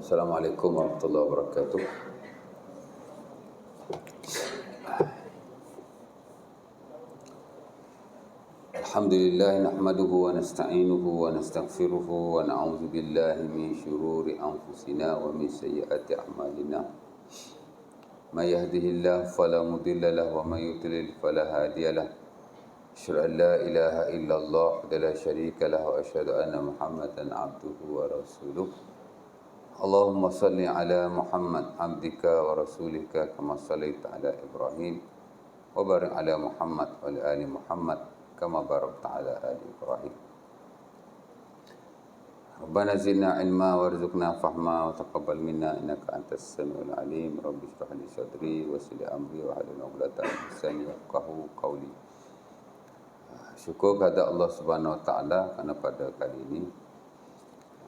Assalamualaikum warahmatullahi wabarakatuh. Alhamdulillah nahmaduhu wa nasta'inuhu wa nastaghfiruhu wa na'udzu billahi min syururi anfusina wa min sayyiati a'malina. May yahdihillahu fala mudilla lahu wa may yudlil fala hadiya lahu. Asyhadu an la ilaha illallah wa la syarika lahu wa asyhadu anna Muhammadan 'abduhu wa rasuluh. Allahumma salli ala Muhammad abdika wa rasulika kama sallaita ala Ibrahim wa barik ala Muhammad wa ala ali Muhammad kama barakta ala ali Ibrahim. Rabbana zidna ilma warzuqna fahma wa taqabbal minna innaka antas samiul alim. Rabbi shrah li sadri wa yassir li amri wa hlul 'uqdatam min lisani yafqahu qawli. Syukur kepada Allah Subhanahu wa taala kerana pada kali ini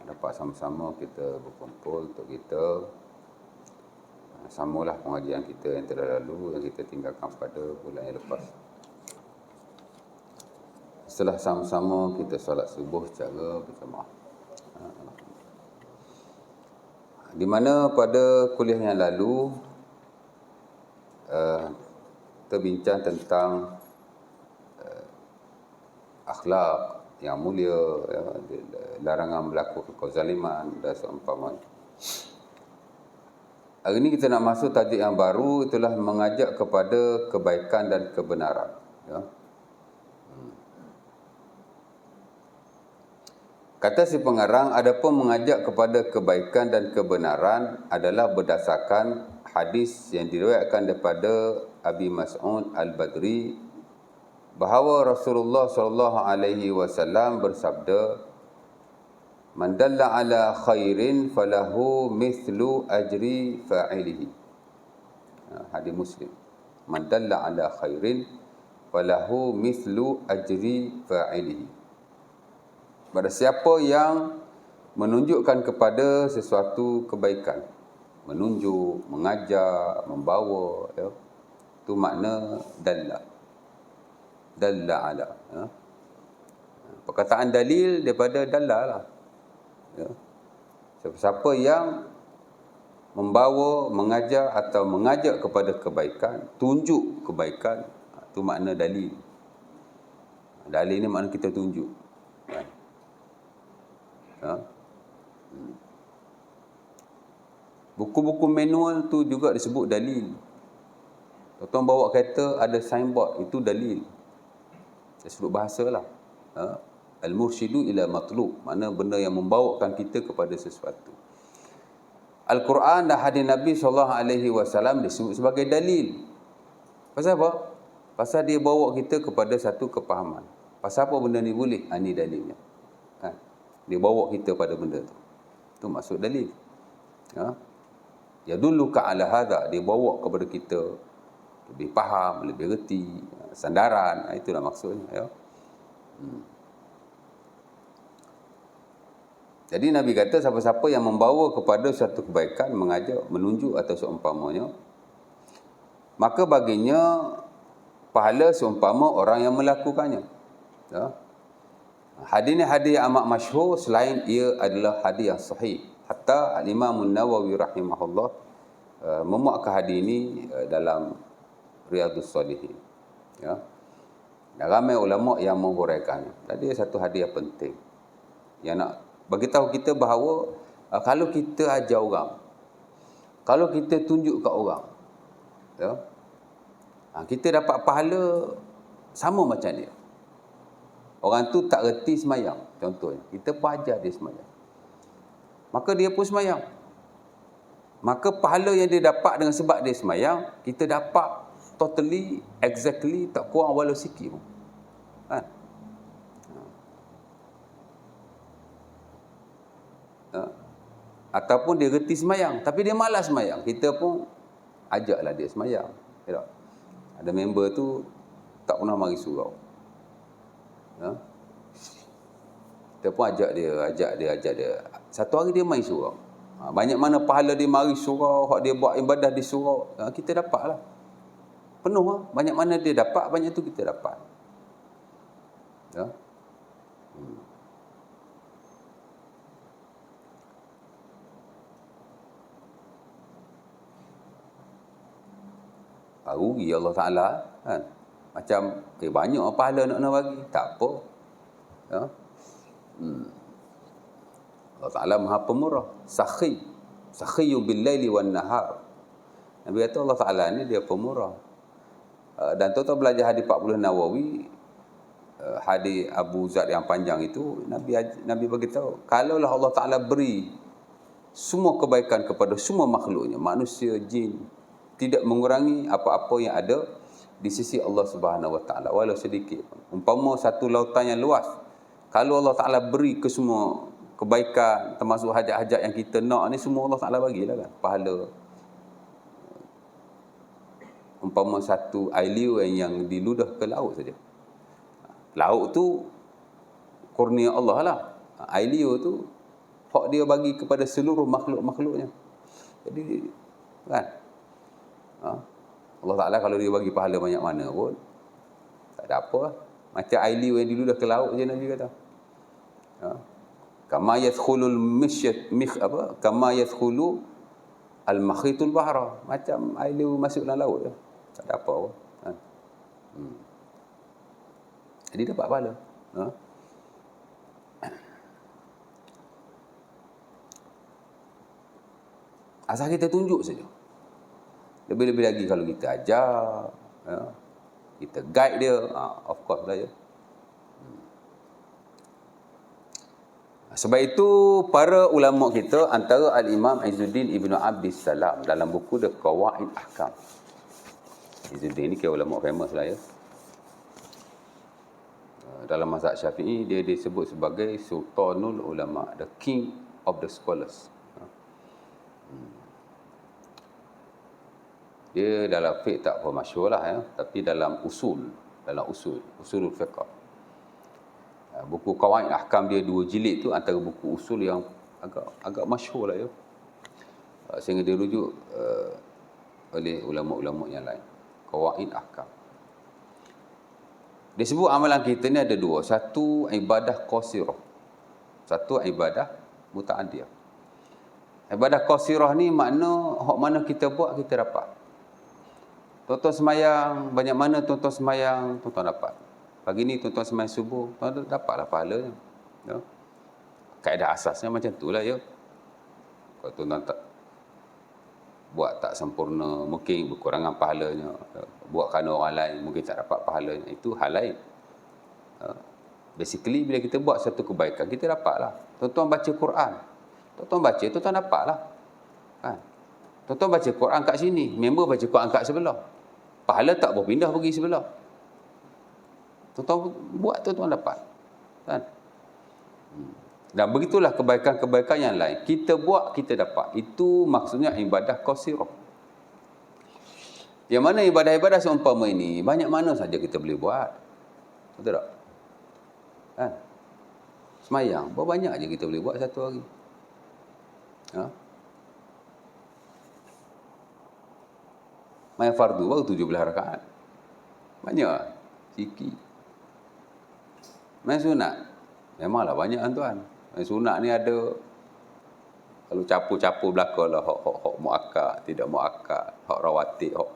dapat sama-sama kita berkumpul untuk kita sambunglah pengajian kita yang telah lalu yang kita tinggalkan pada bulan yang lepas. Setelah sama-sama kita solat subuh secara berjemaah. Di mana pada kuliah yang lalu kita bincang tentang akhlak yang mulia, ya, larangan berlaku kezaliman dan seumpamanya. Hari ini kita nak masuk tajuk yang baru, itulah mengajak kepada kebaikan dan kebenaran, ya. Kata si pengarang, adapun mengajak kepada kebaikan dan kebenaran adalah berdasarkan hadis yang diriwayatkan daripada Abi Mas'ud Al-Badri bahawa Rasulullah sallallahu alaihi wasallam bersabda, "Man dalla ala khairin falahu mithlu ajri fa'ilihi." Hadis Muslim. Man dalla ala khairin falahu mithlu ajri fa'ilihi. Pada siapa yang menunjukkan kepada sesuatu kebaikan, menunjuk, mengajak, membawa, ya, itu makna dalla. Dalla ala, ya. Perkataan dalil daripada dalla lah, ya. Siapa yang membawa, mengajar atau mengajak kepada kebaikan, tunjuk kebaikan, itu makna dalil. Dalil ni makna kita tunjuk, ya. Buku-buku manual tu juga disebut dalil. Tuan-tuan bawa kereta ada signboard, itu dalil. Dari sudut bahasa lah, al-mursyidu ila matlub, makna benda yang membawakan kita kepada sesuatu. Al-Quran dan hadis Nabi SAW disebut sebagai dalil. Pasal apa? Pasal dia bawa kita kepada satu kepahaman. Pasal apa benda ni boleh? Ini dalilnya, ha? Dia bawa kita pada benda tu. Itu maksud dalil, yadulluka ala hadha, dia bawa kepada kita lebih faham, lebih reti, sandaran, itulah maksudnya, ya. Jadi Nabi kata siapa-siapa yang membawa kepada suatu kebaikan, mengajak, menunjuk atau seumpamanya, maka baginya pahala seumpama orang yang melakukannya, ya. Hadis ni hadis yang amat masyhur, selain ia adalah hadis yang sahih. Hatta Al-Imam An-Nawawi rahimahullah memuatkan hadis ini dalam Riyadhus Shalihin, ya. Dan ramai ulama yang menghuraikannya. Tadi satu hadis yang penting yang nak bagi tahu kita bahawa kalau kita ajar orang, kalau kita tunjuk kat orang, ya, kita dapat pahala sama macam dia. Orang tu tak reti semayang, contohnya, kita pun ajar dia semayang, maka dia pun semayang. Maka pahala yang dia dapat dengan sebab dia semayang, kita dapat totally, exactly, tak kurang walau sikit pun, kan? Ataupun dia reti semayang tapi dia malas semayang, kita pun ajaklah dia semayang, ya. Ada member tu tak pernah mari surau, ya. Kita pun ajak dia. Satu hari dia mari surau. Banyak mana pahala dia mari surau, hak dia buat ibadah di surau, kita dapatlah penuh. Banyak mana dia dapat, banyak tu kita dapat, ya. baru pergi Allah Ta'ala kan. Macam banyak pahala nak bagi, tak apa ya. Allah Ta'ala maha pemurah, sakhiyu bil laili wan nahar. Nabi kata Allah Ta'ala ni dia pemurah. Dan tuan-tuan belajar hadis 40 Nawawi, hadis Abu Zar yang panjang itu, Nabi beritahu, kalaulah Allah Ta'ala beri semua kebaikan kepada semua makhluknya, manusia, jin, tidak mengurangi apa-apa yang ada di sisi Allah Subhanahu Wa Ta'ala walau sedikit. Umpama satu lautan yang luas, kalau Allah Ta'ala beri ke semua kebaikan, termasuk hajat-hajat yang kita nak ni, semua Allah Ta'ala bagilah kan, pahala. Umpama satu air liur yang diludah ke laut saja. Laut tu kurnia Allah lah. Air liur tu hak dia bagi kepada seluruh makhluk-makhluknya. Jadi kan, Allah Ta'ala kalau dia bagi pahala banyak mana pun tak ada apa lah. Macam air liur yang diludah ke laut je Nabi kata. Kama yadkhulul kama yadkhulu al-makhitul bahra. Macam air liur masuk dalam laut je. Tak ada apa pun. Jadi dapat pahala. Asal kita tunjuk saja. Lebih-lebih lagi kalau kita ajar, kita guide dia, of course lah ya. Sebab itu para ulama kita, antara Al-Imam Izzuddin Ibn Abdis Salam dalam buku dia Qawaid Ahkam. Izzuddin ni kira ulama famous lah ya. Dalam mazhab Syafi'i dia disebut sebagai Sultanul Ulama, the king of the scholars. Dia dalam fiqh tak apa masyhur lah ya, tapi dalam usulul fiqh. Buku Qawaid Ahkam dia 2 jilid tu antara buku usul yang agak masyhur lah ya. Sehingga dirujuk oleh ulama-ulama yang lain. Qawaid Ahkam. Disebut amalan kita ni ada 2. Satu ibadah qasirah. Satu ibadah muta'addiyah. Ibadah qasirah ni makna hak mana kita buat kita dapat. Tuan-tuan semayang, banyak mana tuan-tuan semayang, tuan-tuan dapat. Pagi ni tuan-tuan semayang subuh, tuan-tuan dapatlah pahalanya. Ya. Kaedah asasnya macam itulah ya. Kalau tuan-tuan tak buat tak sempurna, mungkin berkurangan pahalanya. Buat kerana orang lain, mungkin tak dapat pahalanya. Itu hal lain. Basically, bila kita buat satu kebaikan, kita dapatlah. Tuan-tuan baca Quran. Tuan-tuan baca, tuan-tuan dapatlah. Kan? Tuan-tuan baca Quran kat sini, member baca Quran kat sebelah. Pahala tak berpindah pergi sebelah. Tuan-tuan buat, tuan-tuan dapat. Kan? Dan begitulah kebaikan-kebaikan yang lain. Kita buat, kita dapat. Itu maksudnya ibadah qasirah. Yang mana ibadah-ibadah seumpama ini, banyak mana saja kita boleh buat. Betul tak? Kan? Semayang, berapa banyak je kita boleh buat satu hari. Main fardu baru 17 rakaat. Banyak sikit. Main sunat, memanglah banyak tuan. Main sunat ni ada, kalau campur-campur belaka lah, hak muakkad, tidak muakkad, hak rawatib, hak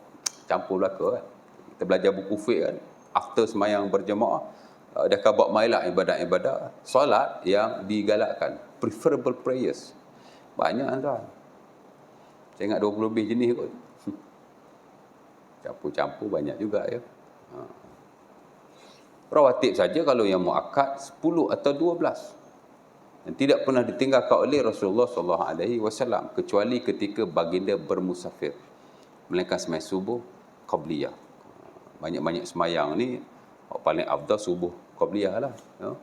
campur belaka kan. Kita belajar buku fiqh kan, after semayang berjemaah, dia akan buat mailah ibadat-ibadat solat yang digalakkan, preferable prayers. Banyak tuan. Saya ingat 20 lebih jenis kot. Campur-campur banyak juga ya. Rawatib saja kalau yang muakkad 10 atau 12. Dan tidak pernah ditinggalkan oleh Rasulullah SAW kecuali ketika baginda bermusafir. Melainkan semayang subuh qabliyah. Banyak-banyak semayang ni paling afdal subuh qabliyah lah ya.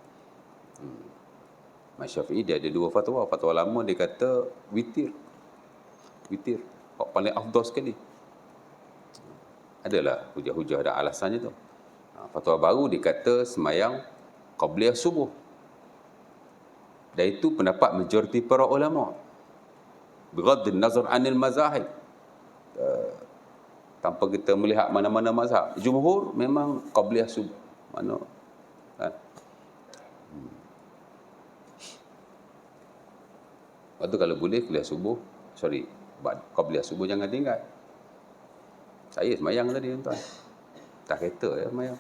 Imam Syafi'i dia ada 2 fatwa. Fatwa lama dia kata witir. Paling afdal sekali. Adalah hujah-hujah dan alasannya tu. Fatwa baru dikata semayang qabliyah subuh. Dan itu pendapat majoriti para ulama. Bighaddin nazar anil mazahib. Tanpa kita melihat mana-mana mazhab. Jumhur memang qabliyah subuh. Mana? Kan? Lepas tu kalau boleh qabliyah subuh jangan tinggal. Saya semayang tadi tuan. Tak kereta ya semayang.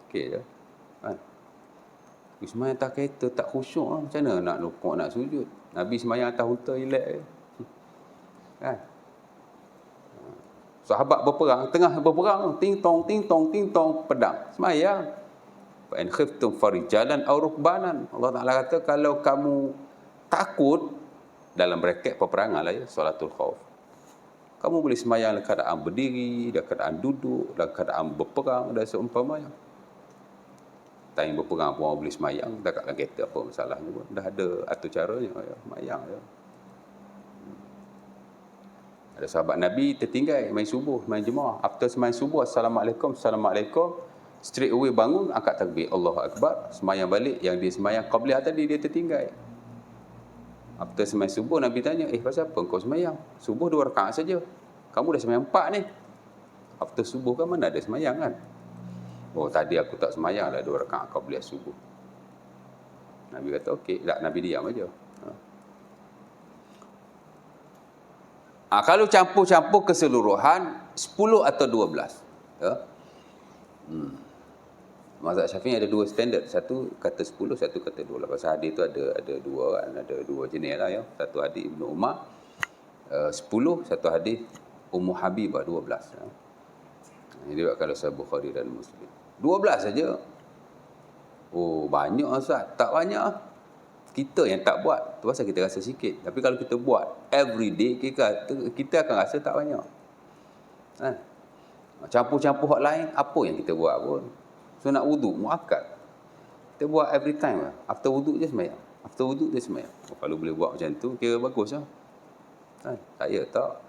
Okey je. Kan? Semayang tak kereta, tak khusyuk lah. Macam mana nak rukuk, nak sujud? Nabi semayang atas unta, relax je. Kan? Sahabat berperang, tengah berperang, ting tong, pedang. Semayang. Fa in khiftum farijalan aw rukbanan. Allah Taala kata kalau kamu takut dalam braket peperangan lah ya, solatul khauf. Kamu boleh semayang dalam keadaan berdiri, dalam keadaan duduk, dalam keadaan berperang dan seumpamanya. Time berperang pun boleh semayang, tak kat kereta apa masalahnya pun. Dah ada atur caranya ya, semayang ya. Ada sahabat Nabi tertinggal main subuh, main jemaah. After semain subuh, Assalamualaikum. Straight away bangun, angkat takbir, Allahu Akbar, semayang balik. Yang dia semayang qabliyah tadi, dia tertinggal. After semain subuh, Nabi tanya, pasal apa kau semayang? Subuh 2 rakaat saja. Kamu dah semayang 4 ni. After subuh kan mana ada semayang kan? Oh, tadi aku tak semayang lah 2 rakaat qabliyah subuh. Nabi kata, okey. Tak, Nabi diam aja. Kalau campur-campur keseluruhan 10 atau 12. Ya. Mazhab Syafi'i ada 2 standard. Satu kata 10, satu kata 12. Pasal hadis tu ada 2 kan, ada 2 jenis lah ya. Satu hadis Ibnu Umar 10, satu hadis Ummu Habibah 12. Ya. Ini dia kalau Sahih Bukhari dan Muslim. 12 saja. Oh, banyak Ustaz. Tak banyak. Kita yang tak buat, tu pasal kita rasa sikit. Tapi kalau kita buat every day, kita akan rasa tak banyak. Kan? Campur-campur hak lain, apa yang kita buat pun. So nak wuduk, muakkad. Kita buat every time lah. After wuduk je semayang. After wuduk je semayang. Kalau boleh buat macam tu, kira bagus lah. Kan? Saya tak.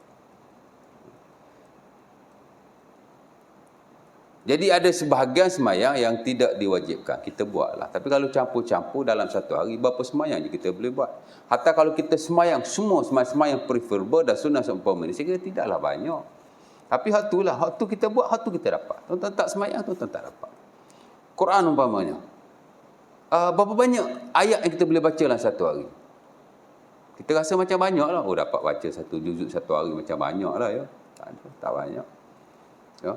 Jadi ada sebahagian semayang yang tidak diwajibkan. Kita buatlah. Tapi kalau campur-campur dalam satu hari, berapa semayang je kita boleh buat. Hatta kalau kita semayang, semua semayang preferable dan sunnah seumpama ini, saya kira tidaklah banyak. Tapi hak tu lah. Hak tu kita buat, hak tu kita dapat. Tuan-tuan tak semayang, tuan-tuan tak dapat. Quran umpamanya. Berapa banyak ayat yang kita boleh baca dalam satu hari? Kita rasa macam banyak lah. Oh, dapat baca satu juzuk satu hari macam banyak lah ya. Tak banyak. Ya.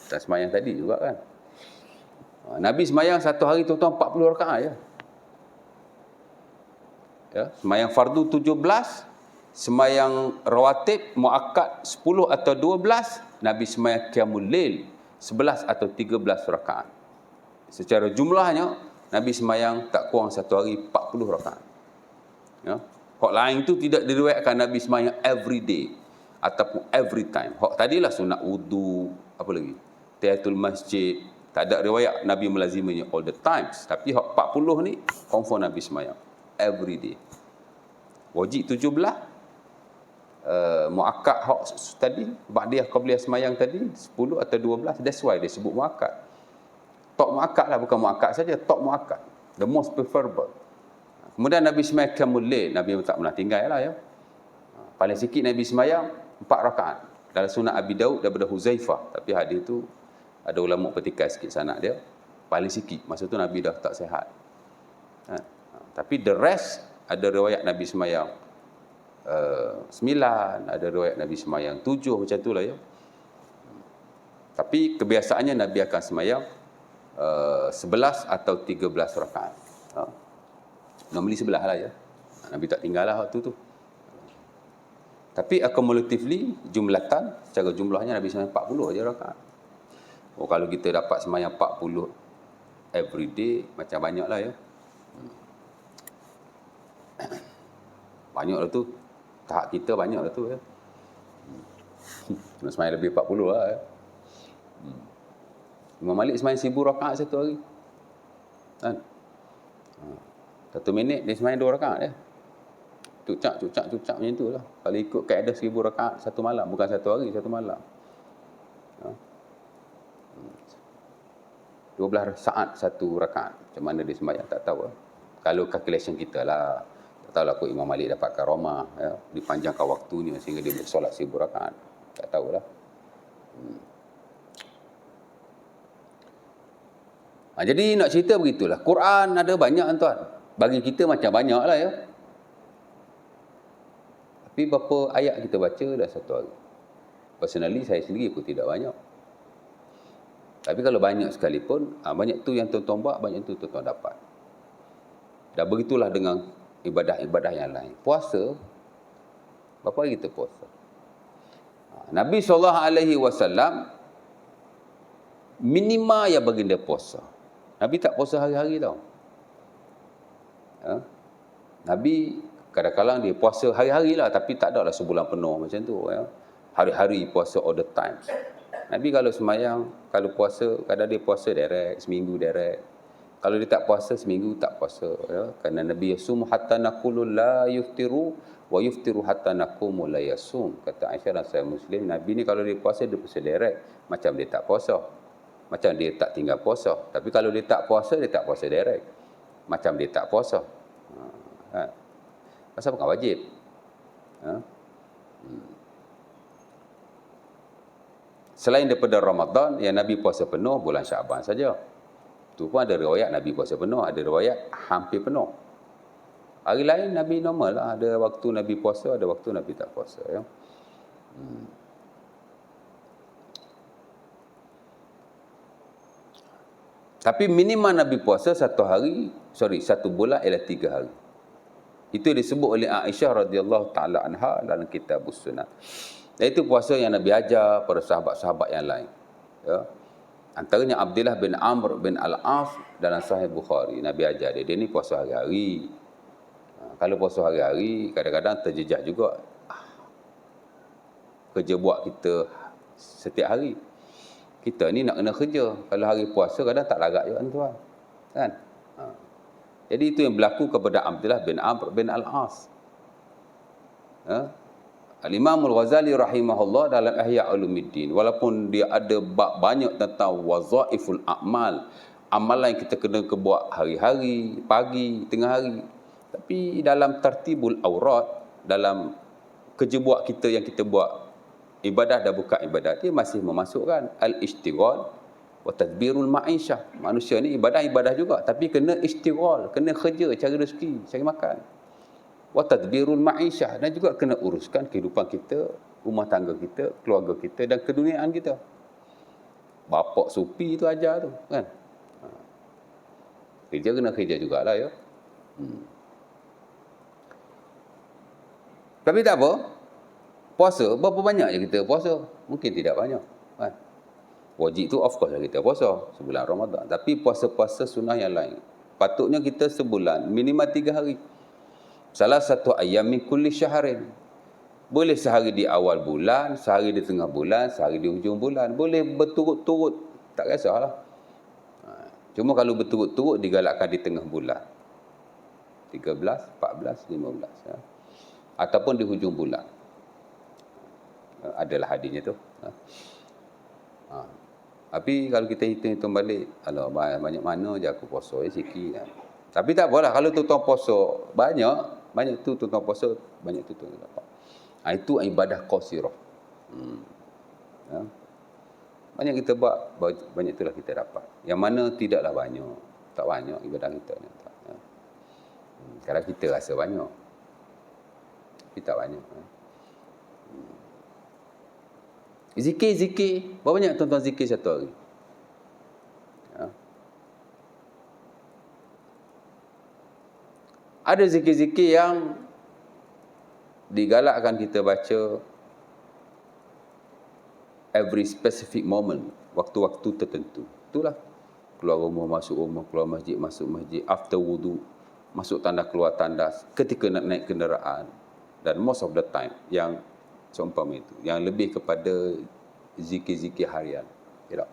Dan semayang tadi juga kan. Nabi semayang satu hari tuan-tuan 40 rakaat je. Ya, semayang fardu 17, semayang rawatib muakkad 10 atau 12, Nabi semayang qiyamul lail 11 atau 13 rakaat. Secara jumlahnya Nabi semayang tak kurang satu hari 40 rakaat. Ya. Hak lain tu tidak diriwayatkan Nabi semayang every day ataupun every time. Hak tadilah sunat wudu, apa lagi? Tahiyatul masjid, tak ada riwayat Nabi melaziminya all the times. Tapi hak 40 ni confirm Nabi semayang every day. Wajib 17, muakkad hak tadi, ba'diyah qabliyah semayang tadi 10 atau 12. That's why dia sebut muakkad. Tok muakkad lah, bukan muakkad saja, tok muakkad, the most preferable. Kemudian Nabi semayang qiyamul lail, Nabi tak pernah tinggal lah ya. Paling sikit Nabi semayang 4 rakaat. Dalam sunat Abi Daud daripada Huzaifah, tapi hadis tu ada ulama petikai sikit sanad dia. Paling sikit, masa tu Nabi dah tak sihat. Tapi the rest, ada riwayat Nabi semayang 9, ada riwayat Nabi semayang 7, macam tu lah ya. Tapi kebiasaannya Nabi akan semayang 11 atau 13 rakaat. Normally 11 lah ya. Nabi tak tinggal lah waktu tu. Tapi accumulatively, jumlatan, secara jumlahnya Nabi semayang 40 aja rakaat. Oh, kalau kita dapat semayang 40 every day, macam banyak lah ya. Banyak lah tu. Tahap kita banyak lah tu ya. Kena semayang lebih 40 lah ya. Imam Malik semayang 1000 rakaat satu hari. Kan? 1 minit dia semayang 2 rakaat ya. Cucak macam tu lah. Kalau ikut kaedah 1000 rakaat satu malam, bukan satu hari, satu malam. 12 saat satu rakaat. Macam mana dia sembahyang tak tahu lah. Kalau calculation kita lah, tak tahu lah kok Imam Malik dapat karamah ya, dipanjangkan waktunya sehingga dia boleh solat 1000 rakaat. Tak tahu lah. Jadi nak cerita begitulah. Quran ada banyak tuan. Bagi kita macam banyak lah ya. Tapi berapa ayat kita baca dah satu hari. Personally saya sendiri pun tidak banyak. Tapi kalau banyak sekalipun, banyak tu yang tuan-tuan buat, banyak tu tuan-tuan dapat. Dan begitulah dengan ibadah-ibadah yang lain. Puasa, berapa hari kita puasa? Nabi SAW minima yang baginda puasa. Nabi tak puasa hari-hari tau. Nabi kadang-kadang dia puasa hari-hari lah, tapi tak ada lah sebulan penuh macam tu. Hari-hari puasa all the time. Nabi kalau semayang, kalau puasa, kadang dia puasa direct, seminggu direct. Kalau dia tak puasa, seminggu tak puasa. Kerana Nabi yasum hatta naqulu la yuftiru wa yuftiru hatta naqumu la yasum. Kata Aisyah dan saya Muslim, Nabi ni kalau dia puasa direct, macam dia tak puasa. Macam dia tak tinggal puasa. Tapi kalau dia tak puasa direct. Macam dia tak puasa. Pasal bukan wajib. Selain daripada Ramadan, yang Nabi puasa penuh bulan Syaban saja. Itu pun ada riwayat Nabi puasa penuh, ada riwayat hampir penuh. Hari lain Nabi normal lah, ada waktu Nabi puasa, ada waktu Nabi tak puasa. Tapi minimum Nabi puasa satu bulan ialah 3 hari. Itu disebut oleh Aisyah radhiyallahu taala anha dalam Kitabus Sunnah. Itu puasa yang Nabi ajar pada sahabat-sahabat yang lain. Antaranya Abdullah bin Amr bin Al-As dalam Sahih Bukhari. Nabi ajar dia ni puasa hari-hari. Kalau puasa hari-hari, kadang-kadang terjejak juga kerja buat kita setiap hari. Kita ni nak kena kerja. Kalau hari puasa kadang tak larat juga tuan. Kan? Jadi itu yang berlaku kepada Abdullah bin Amr bin Al-As. Al-Imam Al-Ghazali rahimahullah dalam Ihya Ulumuddin, walaupun dia ada bab banyak tentang wazaiful a'mal, amalan yang kita kena buat hari-hari, pagi, tengah hari, tapi dalam tertibul aurat, dalam kerja buat kita yang kita buat, ibadah dan bukan ibadah, dia masih memasukkan al-ishtighal wa tadbirul ma'isyah. Manusia ni ibadah juga, tapi kena ishtighal, kena kerja, cari rezeki, cari makan. Wa tadbirul ma'isyah, dan juga kena uruskan kehidupan kita, rumah tangga kita, keluarga kita dan keduniaan kita. Bapak supi tu ajar tu kan. Kerja kena kerja jugalah ya. Tapi tak apa. Puasa berapa banyak je kita puasa? Mungkin tidak banyak kan. Wajib tu of course lah kita puasa sebulan Ramadan, tapi puasa-puasa sunnah yang lain patutnya kita sebulan minimal 3 hari. Salah satu ayam min kulli syahrin. Boleh sehari di awal bulan, sehari di tengah bulan, sehari di hujung bulan. Boleh berturut-turut, tak kisahlah. Cuma kalau berturut-turut digalakkan di tengah bulan. 13, 14, 15. Ataupun di hujung bulan. Adalah hadisnya tu. Tapi kalau kita hitung-hitung balik, alah banyak mana je aku puasa sikit. Tapi tak apalah, kalau tuan-tuan puasa banyak tu tuan-tuan puasa, banyak tu tuan-tuan dapat. Itu ibadah qasirah. Banyak kita buat, banyak itulah kita dapat. Yang mana tidaklah banyak, tak banyak ibadah kita ni. Kadang kita rasa banyak, tapi tak banyak. Zikir, berapa banyak tuan-tuan zikir satu hari? Ada zikir-zikir yang digalakkan kita baca every specific moment, waktu-waktu tertentu. Itulah keluar rumah, masuk rumah, keluar masjid, masuk masjid, after wudu, masuk tandas, keluar tandas, ketika nak naik kenderaan, dan most of the time yang seumpama itu, yang lebih kepada zikir-zikir harian. Ya tak?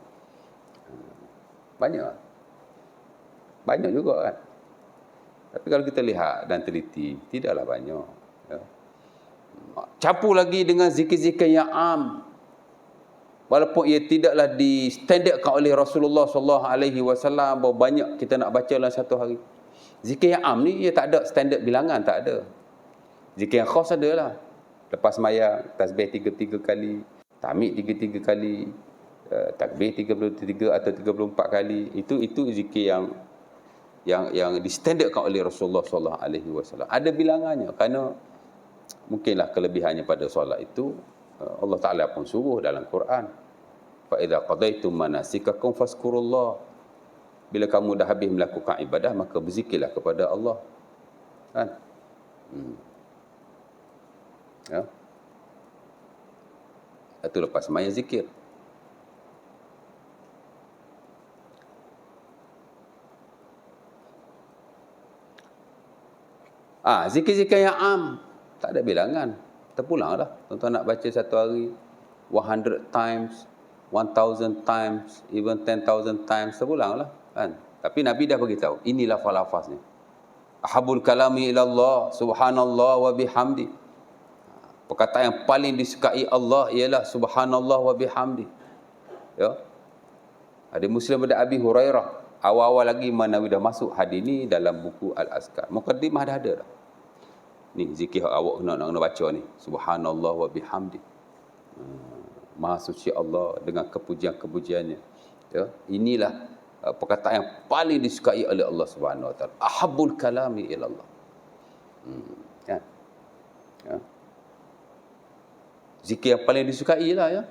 Banyak juga kan. Tapi kalau kita lihat dan teliti, tidaklah banyak. Campur lagi dengan zikir-zikir yang am, walaupun ia tidaklah distandardkan oleh Rasulullah SAW, berapa banyak kita nak baca dalam satu hari. Zikir yang am ni ia tak ada standard bilangan, tak ada. Zikir yang khas adalah lepas sembahyang tasbih 33 kali, tahmid 33 kali, takbir 33 atau 34 kali. Itu zikir yang distandardkan oleh Rasulullah SAW. Ada bilangannya, kerana mungkinlah kelebihannya pada solat itu Allah Ta'ala pun suruh dalam Quran, fa idza qadaitum manasikakum fazkurullah. Bila kamu dah habis melakukan ibadah, maka berzikirlah kepada Allah. Kan? Ya. Itu lepas sembahyang zikir. Zikir-zikir yang am, tak ada bilangan. Terpulanglah. Tuan-tuan nak baca satu hari 100 times, 1000 times, even 10,000 times, terpulanglah. Kan? Tapi Nabi dah beritahu, inilah lafaznya. Ahabul kalami ilallah, subhanallah wa bihamdi. Perkataan yang paling disukai Allah ialah subhanallah wa bihamdi. Ya. Ada Muslim pada Abi Hurairah. Awal-awal lagi Nabi dah masuk hadis ni dalam buku Al-Azkar. Muqaddimah dah ada dah. Ni zikir awak nak baca ni. Subhanallah wa bihamdi. Maha suci Allah dengan kepujian-kepujiannya. Ya. Inilah perkataan yang paling disukai oleh Allah Subhanahu Wa Taala. Ahabul kalami ilallah. Kan? Ya. Zikir yang paling disukai lah ya.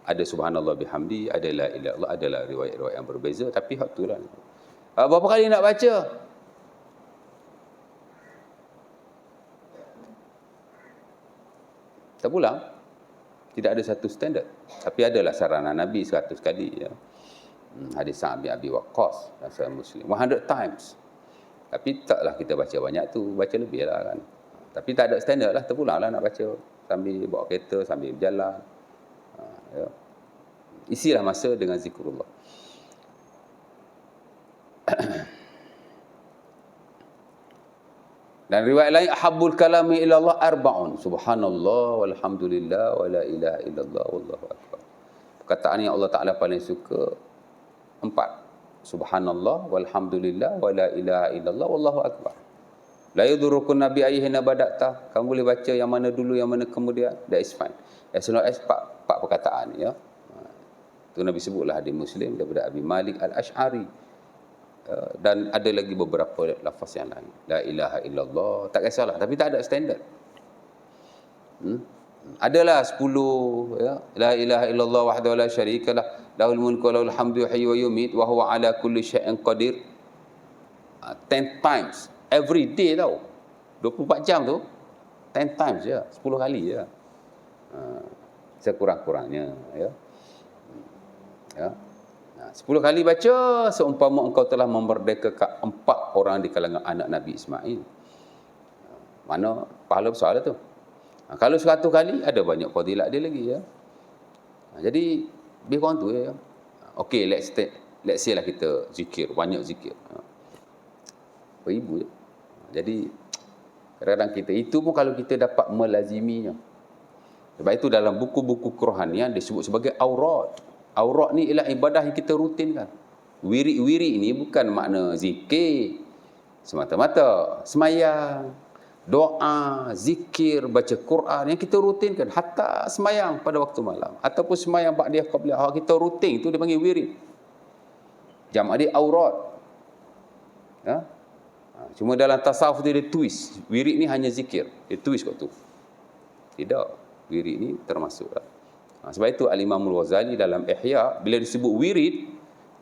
Ada subhanallah bihamdi, ada la ilaha illallah, adalah riwayat-riwayat yang berbeza, tapi hak tu lah. Berapa kali nak baca? Tak pulang. Tidak ada satu standard. Tapi adalah saranan Nabi 100 kali ya. Hadis Sa'ad bin Abi Waqqas Sahih Muslim 100 times. Tapi taklah kita baca banyak tu, baca lebih lah kan. Tapi tak ada standard lah, terpulanglah nak baca sambil bawa kereta, sambil berjalan. Ya. Isilah masa dengan zikrullah. Dan riwayat lain, ahabbul kalami ilallah arba'un, subhanallah walhamdulillah wa la ilaha illallah wallahu akbar. Perkataan yang Allah Ta'ala paling suka 4. Subhanallah walhamdulillah wa la ilaha illallah wallahu akbar. La yadurukun nabi ayyihina bada'ta. Kamu boleh baca yang mana dulu, yang mana kemudian. That is fine. As long as 4 perkataan ya. Itu Nabi sebutlah hadis Muslim daripada Abi Malik Al-Ash'ari. Dan ada lagi beberapa lafaz yang lain. La ilaha illallah. Tak kisahlah. Tapi tak ada standard. Adalah 10 ya. La ilaha illallah wahdahu la syarikalah. Lahul mulku wa lahul hamdu yuhyi wa yumiit wa huwa ala kulli syai'in qadir. 10 times. Every day tau. 24 jam tu. 10 times je. 10 kali je. Sekurang-kurangnya. Ya. Ya. 10 kali baca, seumpama engkau telah memerdekakan 4 orang di kalangan anak Nabi Ismail. Mana pahala besar tu. Kalau 100 kali, ada banyak fadilat dia lagi ya. Jadi, lebih kurang tu ya. Okay, let's say lah kita zikir, banyak zikir. Beribu je. Jadi, kadang-kadang kita, itu pun kalau kita dapat melaziminya. Sebab itu dalam buku-buku kerohanian disebut sebagai aurat. Aurat ni ialah ibadah yang kita rutinkan. Wirid-wirid ni bukan makna zikir semata-mata. Semayang, doa, zikir, baca Quran yang kita rutinkan. Hatta semayang pada waktu malam. Ataupun semayang ba'diyah qabliyah. Kita rutin, itu dipanggil wirid. Jamak dia aurat. Ya? Cuma dalam tasawuf dia twist. Wirid ni hanya zikir. Dia twist kat tu. Tidak. Wirid ni termasuk lah. Sebab itu Al-Imam Al-Ghazali dalam Ihya, bila disebut wirid,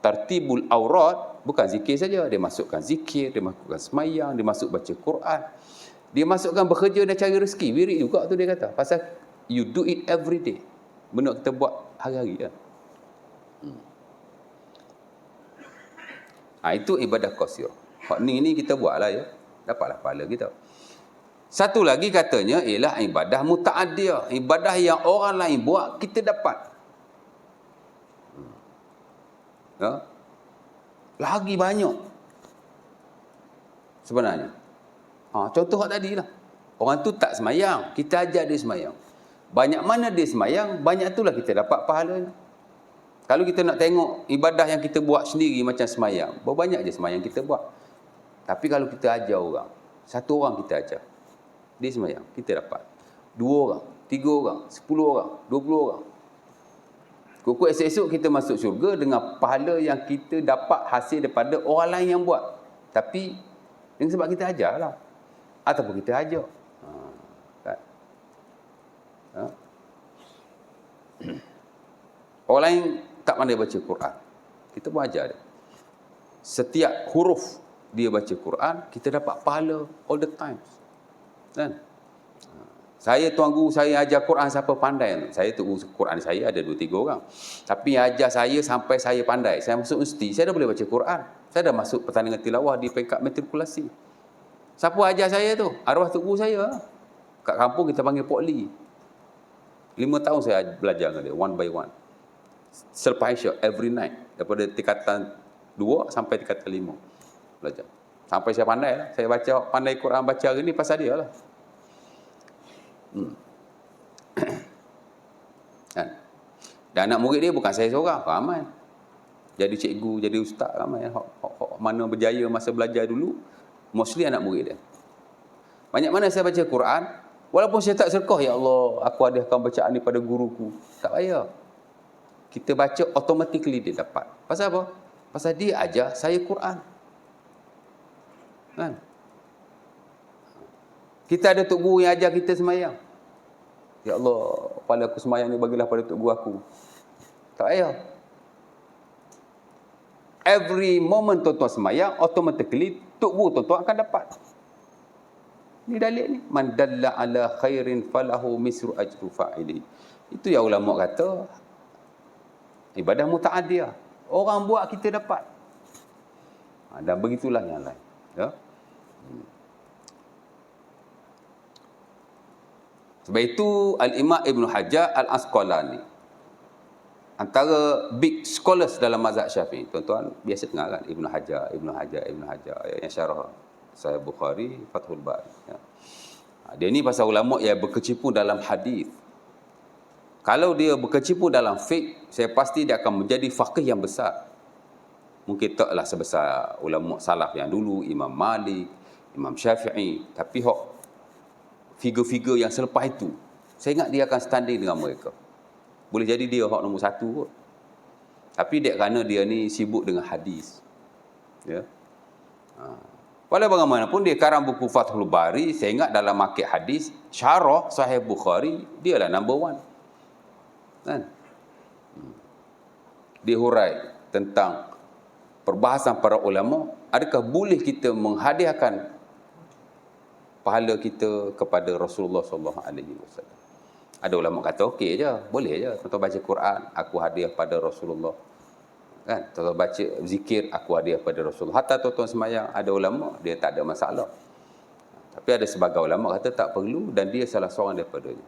tartibul aurat, bukan zikir saja. Dia masukkan zikir, dia masukkan semayang, dia masuk baca Quran. Dia masukkan bekerja dan cari rezeki. Wirid juga tu dia kata. Pasal you do it every day. Benda kita buat hari-hari kan. Itu ibadah qasir. Hak ni kita buatlah ya. Dapatlah pahala kita. Satu lagi katanya ialah ibadah muta'addiyah. Ibadah yang orang lain buat, kita dapat. Ya. Lagi banyak. Sebenarnya. Contoh tadi lah. Orang tu tak semayang. Kita ajar dia semayang. Banyak mana dia semayang, banyak itulah kita dapat pahalanya. Kalau kita nak tengok ibadah yang kita buat sendiri macam semayang, berapa banyak je semayang kita buat. Tapi kalau kita ajar orang, 1 orang kita ajar, dia semayang, kita dapat 2 orang, 3 orang, 10 orang, 20 orang. Kukuk esok-esok kita masuk syurga dengan pahala yang kita dapat hasil daripada orang lain yang buat. Tapi dengan sebab kita ajar lah. Ataupun kita ajar. Kan? Ha? Orang lain tak pandai baca Quran, kita pun ajar dia. Setiap huruf dia baca Quran, kita dapat pahala all the time. Kan? Saya tuan guru saya ajar Quran siapa pandai. Saya tu guru Quran saya ada 2-3 orang. Tapi yang ajar saya sampai saya pandai. Saya masuk universiti, saya dah boleh baca Quran. Saya dah masuk pertandingan tilawah di peringkat matrikulasi. Siapa ajar saya tu? Arwah tu guru saya. Kat kampung kita panggil Pok Lee. 5 tahun saya belajar dengan dia, one by one. Selepas Isyak, every night. Daripada tingkatan 2 sampai tingkatan 5. Belajar. Sampai saya pandai lah. Saya baca, pandai Quran baca hari ni pasal dia lah. Kan? Dan anak murid dia bukan saya seorang, ramai. Jadi cikgu, jadi ustaz, ramai. Mana berjaya masa belajar dulu, mostly anak murid dia. Banyak mana saya baca Quran, walaupun saya tak sedekah, ya Allah, aku hadiahkan bacaan ni pada guruku. Tak payah. Kita baca, automatically dia dapat. Pasal apa? Pasal dia ajar saya Quran. Kan? Kita ada tok guru yang ajar kita semayang. Ya Allah, pada aku semayang ni bagilah pada tok guru aku. Tak payah. Every moment tuan-tuan semayang, automatically tok guru tuan-tuan akan dapat. Ni dalil ni. Man dalla ala khairin falahu misru ajru fa'ili. Itu yang ulama kata, ibadah muta'adiyah. Orang buat kita dapat. Dan begitulah yang lain. Ya? Sebab itu Al-Imam Ibn Hajar Al-Asqalani, antara big scholars dalam mazhab Syafi'i. Tuan-tuan biasa dengar kan Ibn Hajar yang syarah Sahih Bukhari, Fathul Bari. Ya. Dia ni pasal ulama yang berkecimpung dalam hadis. Kalau dia berkecimpung dalam fiqh, saya pasti dia akan menjadi faqih yang besar. Mungkin taklah sebesar ulama salaf yang dulu, Imam Malik, Imam Syafi'i, tapi figur-figur yang selepas itu, saya ingat dia akan standing dengan mereka. Boleh jadi dia nombor 1 kot. Tapi dia kerana dia ni sibuk dengan hadis. Ya. Walau bagaimanapun dia karang buku Fathul Bari, saya ingat dalam market hadis, syarah Sahih Bukhari, dia lah number 1. Kan? Dia hurai tentang perbahasan para ulama, adakah boleh kita menghadiahkan pahala kita kepada Rasulullah SAW. Ada ulama kata okey je, boleh je. Tuan-tuan baca Quran, aku hadiah pada Rasulullah. Kan? Tuan-tuan baca zikir, aku hadiah pada Rasulullah. Hatta tuan-tuan semayang, ada ulama dia tak ada masalah. Tapi ada sebagai ulama kata tak perlu, dan dia salah seorang daripadanya.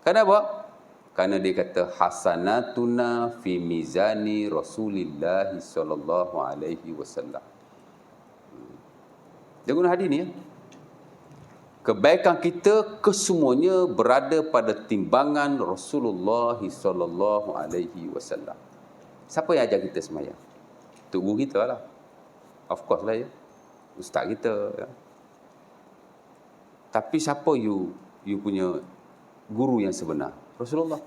Kenapa? Kerana dia kata hasanatuna fi mizani Rasulillah sallallahu alaihi wasallam. Dia guna hadis ni ya. Kebaikan kita kesemuanya berada pada timbangan Rasulullah sallallahu alaihi wasallam. Siapa yang ajar kita semayang? Tok guru kita lah. Of course lah ya. Ustaz kita ya. Tapi siapa you punya guru yang sebenar? Rasulullah.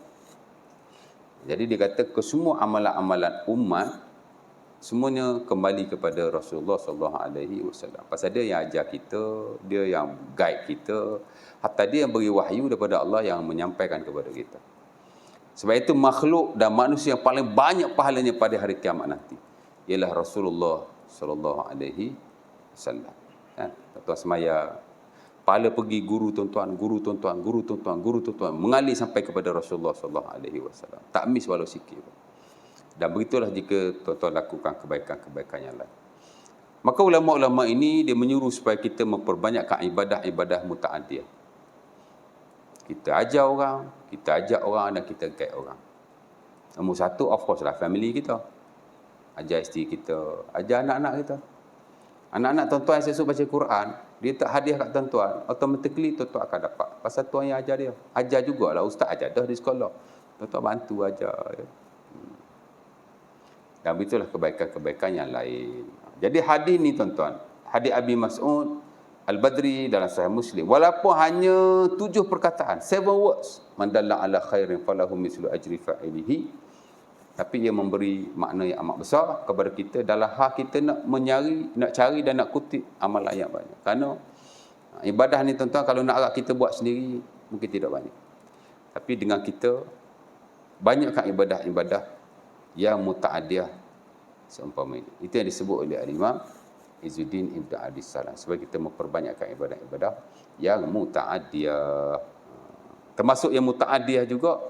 Jadi dia kata kesemua amalan-amalan umat semuanya kembali kepada Rasulullah sallallahu alaihi wasallam. Pasal dia yang ajar kita, dia yang guide kita, hatta dia yang beri wahyu daripada Allah yang menyampaikan kepada kita. Sebab itu makhluk dan manusia yang paling banyak pahalanya pada hari kiamat nanti ialah Rasulullah sallallahu alaihi wasallam. Kan? Tuan semaya pahala pergi guru tuan-tuan mengalir sampai kepada Rasulullah sallallahu alaihi wasallam. Tak miss walau sikit. Dan begitulah jika tuan-tuan lakukan kebaikan-kebaikan yang lain. Maka ulama-ulama ini dia menyuruh supaya kita memperbanyakkan ibadah-ibadah muta'adiyah. Kita ajar orang, kita ajak orang dan kita guide orang. Nombor 1 of course lah family kita. Ajar isteri kita, ajar anak-anak kita. Anak-anak tuan-tuan yang sesuai baca Quran, dia tak hadiah kat tuan-tuan, automatically tuan-tuan akan dapat. Pasal tuan yang ajar dia. Ajar jugalah, ustaz ajar dah di sekolah. Tuan-tuan bantu ajar. Ya. Dan itulah kebaikan-kebaikan yang lain. Jadi hadis ni tuan-tuan, hadis Abi Mas'ud Al-Badri dalam Sahih Muslim, walaupun hanya 7 perkataan, 7 words, man dalla ala khairin falahu mislu ajri fa'ilihi, tapi ia memberi makna yang amat besar kepada kita dalam hal kita nak cari dan nak kutip amalan yang banyak. Kerana ibadah ni tuan-tuan kalau nak agak kita buat sendiri mungkin tidak banyak. Tapi dengan kita banyakkan ibadah-ibadah yang muta'adiyah seumpama ini. Itu yang disebut oleh Al-Imam Izzuddin Ibn Abdis Salam. Supaya kita memperbanyakkan ibadah-ibadah yang muta'adiyah. Termasuk yang muta'adiyah juga,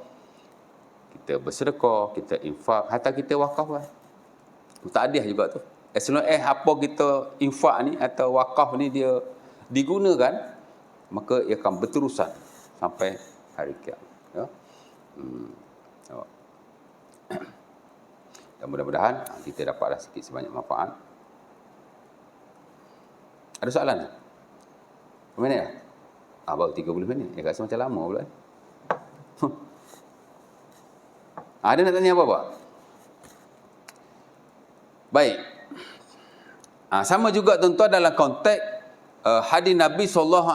kita bersedekah, kita infak, hatta kita wakaf lah. Muta'adiyah juga tu. As long as apa kita infak ni atau wakaf ni dia digunakan, maka ia akan berterusan sampai hari kiamat. Ya? Dan mudah-mudahan kita dapatlah sikit sebanyak manfaat. Ada soalan tak? Berapa minit dah? Baru 30 minit. Rasa macam lama pula. Ada nak tanya apa-apa? Baik. Sama juga tuan-tuan dalam konteks hadis Nabi SAW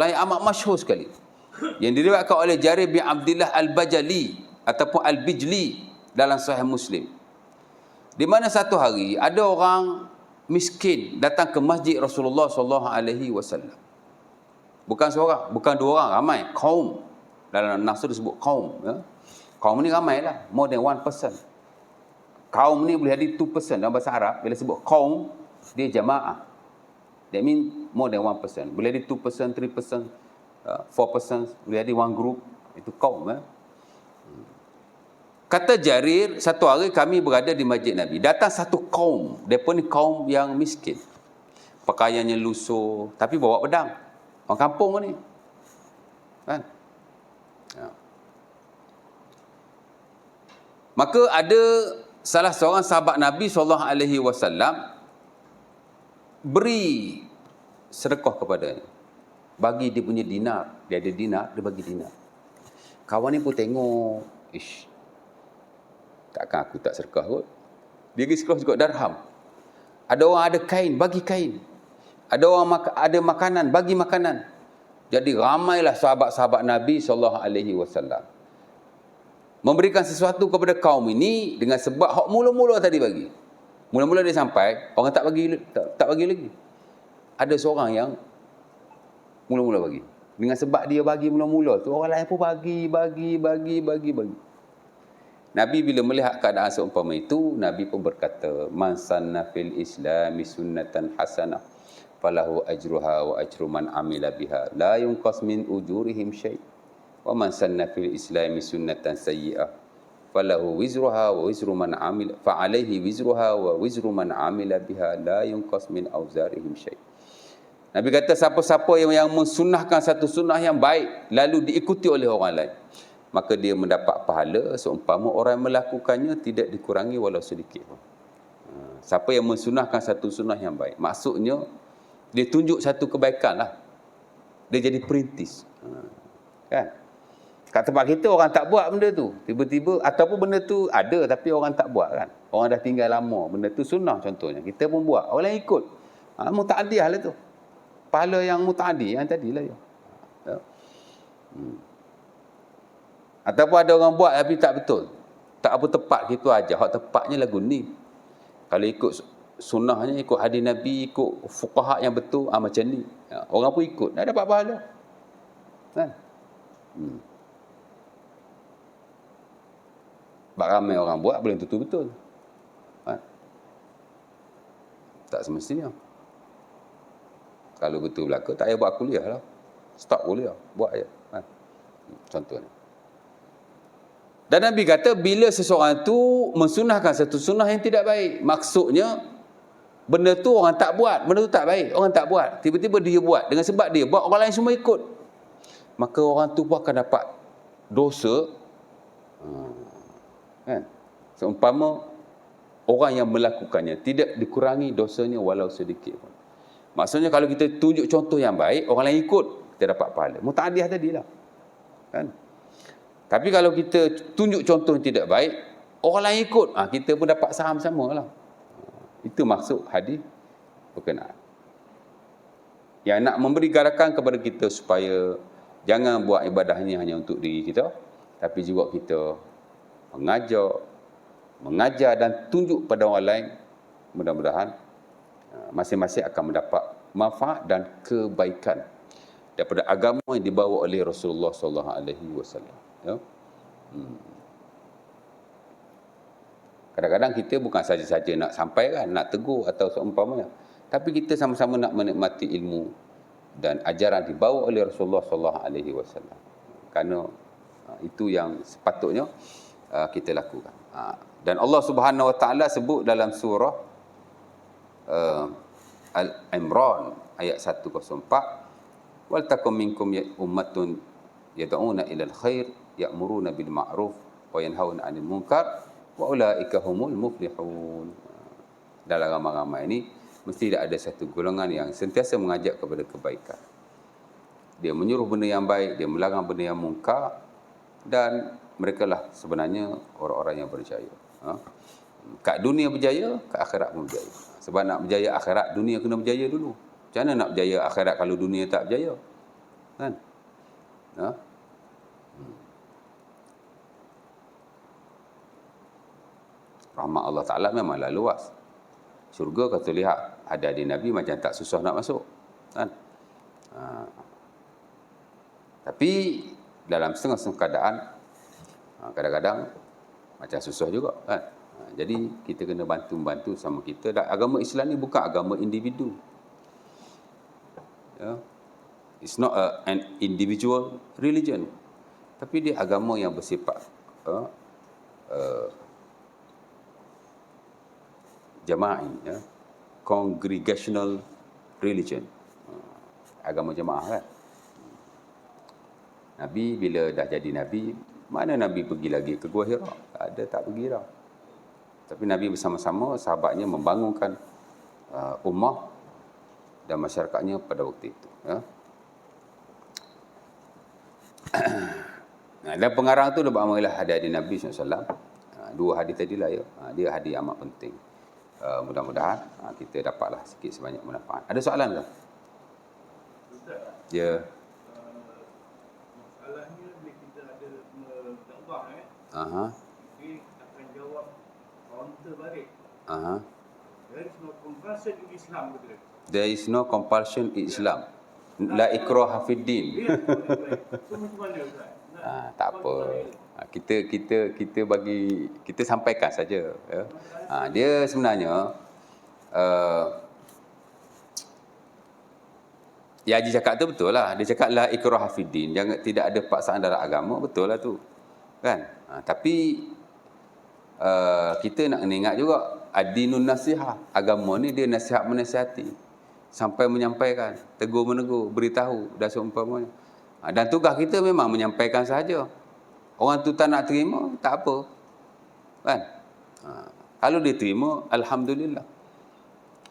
yang amat masyhur sekali. Yang diriwayatkan oleh Jarir bin Abdullah Al-Bajali ataupun Al-Bijli dalam Sahih Muslim. Di mana satu hari ada orang miskin datang ke masjid Rasulullah SAW. Bukan seorang, bukan dua orang, ramai, kaum. Dalam nas disebut kaum. Ya. Kaum ni ramai lah, more than one person. Kaum ni boleh jadi 2 person dalam bahasa Arab. Bila sebut kaum, dia jamaah. That means more than one person. Boleh jadi 2 person, 3 person, 4 person, boleh jadi one group. Itu kaum. Ya. Kata Jarir, satu hari kami berada di masjid Nabi. Datang satu kaum. Mereka ni kaum yang miskin. Pakaiannya lusuh, tapi bawa pedang. Orang kampung ni. Kan? Ya. Maka ada salah seorang sahabat Nabi SAW beri sedekah kepadanya. Bagi dia punya dinar. Dia ada dinar, dia bagi dinar. Kawan ni pun tengok, takkan aku tak sedekah kot. Dia pergi sedekah juga dirham. Ada orang ada kain, bagi kain. Ada orang ada makanan, bagi makanan. Jadi ramailah sahabat-sahabat Nabi SAW memberikan sesuatu kepada kaum ini dengan sebab hak mula-mula tadi bagi. Mula-mula dia sampai, orang tak bagi lagi. Ada seorang yang mula-mula bagi. Dengan sebab dia bagi mula-mula tu, orang lain pun bagi. Nabi bila melihat keadaan seumpama itu, Nabi pun berkata, "Man sanna fil islami sunnatan hasanah, falahu ajruha wa ajru man amila biha, la yunqas min ujurihim syai'. Wa man sanna fil islami sunnatan sayyi'ah, falahu wizruha wa wizru man amila, fa alaihi wizruha wa wizru man amila biha, la yunqas min auzarihim syai'." Nabi kata, siapa-siapa yang mensunnahkan satu sunnah yang baik lalu diikuti oleh orang lain, maka dia mendapat pahala seumpama orang yang melakukannya tidak dikurangi walau sedikit pun. Siapa yang mensunnahkan satu sunnah yang baik, maksudnya dia tunjuk satu kebaikan lah. Dia jadi perintis. Kan? Kat tempat kita orang tak buat benda tu. Tiba-tiba, ataupun benda tu ada tapi orang tak buat kan. Orang dah tinggal lama. Benda tu sunnah contohnya. Kita pun buat. Orang lain ikut. Muta'adiyah lah tu. Pahala yang muta'adi yang tadilah. Ya. Ataupun ada orang buat tapi tak betul. Tak apa tepat gitu aja. Hak tepatnya lagu ni. Kalau ikut sunnahnya, ikut hadis Nabi, ikut fuqaha yang betul, macam ni. Orang pun ikut. Dah dapat pahala. Kan? Sebab ramai orang buat, belum tentu betul. Kan? Tak semestinya. Kalau betul berlaku, tak payah buat kuliah lah. Stop kuliah. Buat je. Kan? Contohnya. Dan Nabi kata, bila seseorang tu mensunahkan satu sunnah yang tidak baik, maksudnya benda tu orang tak buat, benda tu tak baik, orang tak buat, tiba-tiba dia buat, dengan sebab dia buat, orang lain semua ikut, maka orang tu pun akan dapat dosa. Kan? Seumpama orang yang melakukannya tidak dikurangi dosanya walau sedikit pun. Maksudnya kalau kita tunjuk contoh yang baik, orang lain ikut, kita dapat pahala. Muta'adiyah tadilah. Kan? Tapi kalau kita tunjuk contoh yang tidak baik, orang lain ikut, kita pun dapat saham sama lah. Itu maksud hadis berkenaan. Yang nak memberi garakan kepada kita supaya jangan buat ibadah ini hanya untuk diri kita, tapi juga kita mengajar dan tunjuk pada orang lain. Mudah-mudahan masing-masing akan mendapat manfaat dan kebaikan daripada agama yang dibawa oleh Rasulullah SAW. Ya. Kadang-kadang kita bukan saja-saja nak sampaikan, nak tegur atau seumpamanya, tapi kita sama-sama nak menikmati ilmu dan ajaran dibawa oleh Rasulullah sallallahu alaihi wasallam. Kerana itu yang sepatutnya kita lakukan. Dan Allah Subhanahu wa taala sebut dalam surah Al-Imran ayat 104, wal takum minkum ummatun yad'una ilal khair ya'muruna bil ma'ruf wa yanhauna 'anil munkar wa ulaika humul muflihun. Dalam ramai-ramai ini mesti ada satu golongan yang sentiasa mengajak kepada kebaikan. Dia menyuruh benda yang baik, dia melarang benda yang mungkar, dan mereka lah sebenarnya orang-orang yang berjaya. Kat dunia berjaya, kat akhirat pun berjaya. Sebab nak berjaya akhirat, dunia kena berjaya dulu. Macam mana nak berjaya akhirat kalau dunia tak berjaya? Kan? Rahmat Allah Ta'ala memanglah luas. Syurga kata lihat, ada di Nabi macam tak susah nak masuk. Kan? Tapi dalam setengah-setengah keadaan, kadang-kadang macam susah juga. Kan? Jadi kita kena bantu-bantu sama kita. Dan agama Islam ni bukan agama individu. It's not an individual religion. Tapi dia agama yang bersifat jama'i, congregational religion, agama jemaah kan. Nabi bila dah jadi Nabi, mana Nabi pergi lagi ke Gua Hira? Ada, tak pergi dah. Tapi Nabi bersama-sama sahabatnya membangunkan ummah dan masyarakatnya pada waktu itu. Dan pengarang tu dia beramallah hadis Nabi SAW. Dua hadis tadilah ya. Dia hadis amat penting. Mudah-mudahan kita dapatlah sikit sebanyak manfaat. Ada soalan ke? Ya. Masalahnya bila kita ada dakwah kita akan jawab counter balik. There is no compulsion in Islam, betul? There is no compulsion in Islam. La ikraha fid din. So macam mana Ustaz? Tak apa. Kita bagi, kita sampaikan saja. Ya. Dia sebenarnya ya Haji cakap tu betul lah. Dia cakap la ikraha fid din, jangan, tidak ada paksaan dalam agama, betul lah tu. Kan? Tapi kita nak ingat juga ad-dinun nasihah. Agama ni dia nasihat menasihati, sampai menyampaikan, tegur menegur, beritahu dan seumpamanya. Dan tugas kita memang menyampaikan sahaja. Orang tu tak nak terima, tak apa. Kan? Kalau dia terima, alhamdulillah.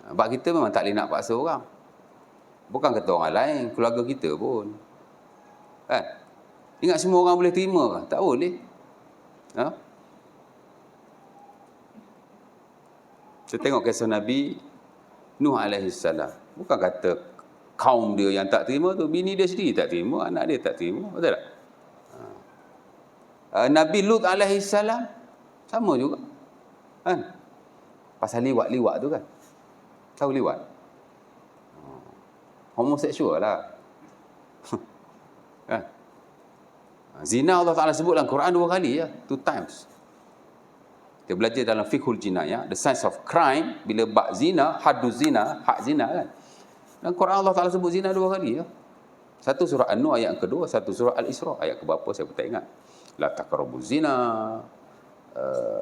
Sebab kita memang tak boleh nak paksa orang. Bukan kata orang lain, keluarga kita pun. Kan? Ingat semua orang boleh terima ke? Tak boleh. Saya tengok kisah Nabi Nuh alaihi salam. Bukan kata kaum dia yang tak terima tu, bini dia sendiri tak terima, anak dia tak terima, betul tak? Nabi Lut alaihi salam sama juga. Kan? Pasal liwat-liwat tu kan. Tahu liwat? Homoseksual lah. Kan? Zina Allah Ta'ala sebut dalam Quran 2 kali ya, 2 times. Kita belajar dalam fiqhul jinayah, the science of crime, bila bab zina, hadduz zina, hak zina kan. Dan Quran Allah Ta'ala sebut zina 2 kali ya. Satu surah An-Nur ayat yang kedua, satu surah Al-Isra ayat keberapa saya pun tak ingat. La taqrabuz zina,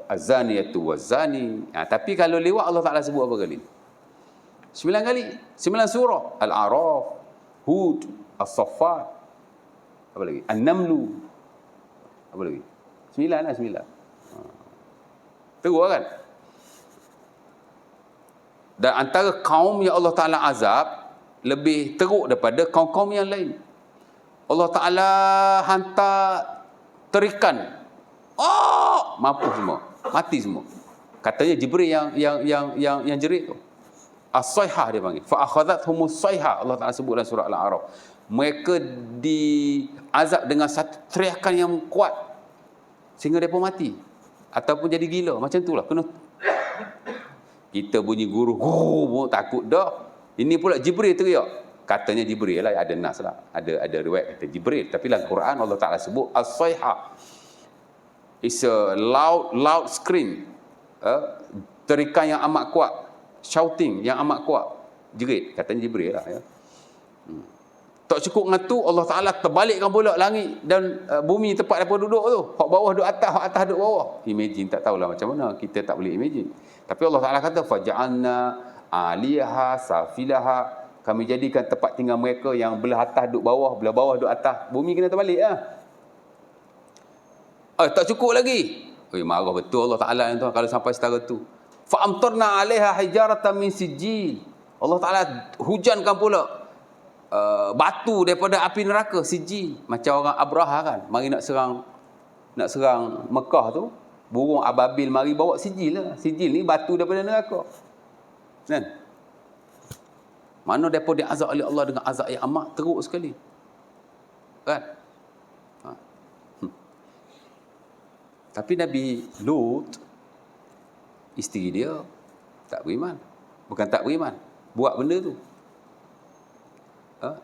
az-zaniyatu waz-zani. Tapi kalau lewat Allah Ta'ala sebut apa kali? 9 kali. 9 surah. Al-A'raf, Hud, As-Saffat, apa lagi? An-Namlu. Apa lagi? 9 lah, 9. Teruk kan? Dan antara kaum yang Allah Ta'ala azab lebih teruk daripada kaum-kaum yang lain. Allah Ta'ala hantar terikan. Mampus semua. Mati semua. Katanya Jibril yang jerit tu. As-sayhah dia panggil. Fa akhadhathumus sayhah. Allah Ta'ala sebut dalam surah Al-A'raf. Mereka diazab dengan satu teriakan yang kuat sehingga mereka mati ataupun jadi gila. Macam itulah. Kena kita bunyi guru, takut dah. Ini pula Jibril teriak. Katanya Jibril lah, ada nas lah. Ada riwayat kata Jibril. Tapi dalam Quran Allah Ta'ala sebut as-sayha. It's a loud scream. Terikan yang amat kuat. Shouting yang amat kuat. Jerit. Katanya Jibril lah. Ya. Tak cukup dengan tu, Allah Ta'ala terbalikkan pula langit dan bumi tempat mereka duduk tu. Hak bawah duduk atas, hak atas duduk bawah. Imagine, tak tahulah macam mana. Kita tak boleh imagine. Tapi Allah Ta'ala kata, faja'alna aliyaha safilaha. Kami jadikan tempat tinggal mereka yang belah atas duduk bawah, belah bawah duduk atas. Bumi kena terbalik lah. Tak cukup lagi. Marah betul Allah Ta'ala yang tu kalau sampai setara tu. Fa'amtarna alaiha hijaratan min sijil. Allah Ta'ala hujankan pula batu daripada api neraka, sijil. Macam orang Abraha kan, mari nak serang Mekah tu, burung ababil mari bawa sijil lah. Sijil ni batu daripada neraka. Kan? Mana depa diazab oleh Allah dengan azab yang amat teruk sekali. Kan? Tapi Nabi Lut, isteri dia tak beriman. Bukan tak beriman, buat benda tu.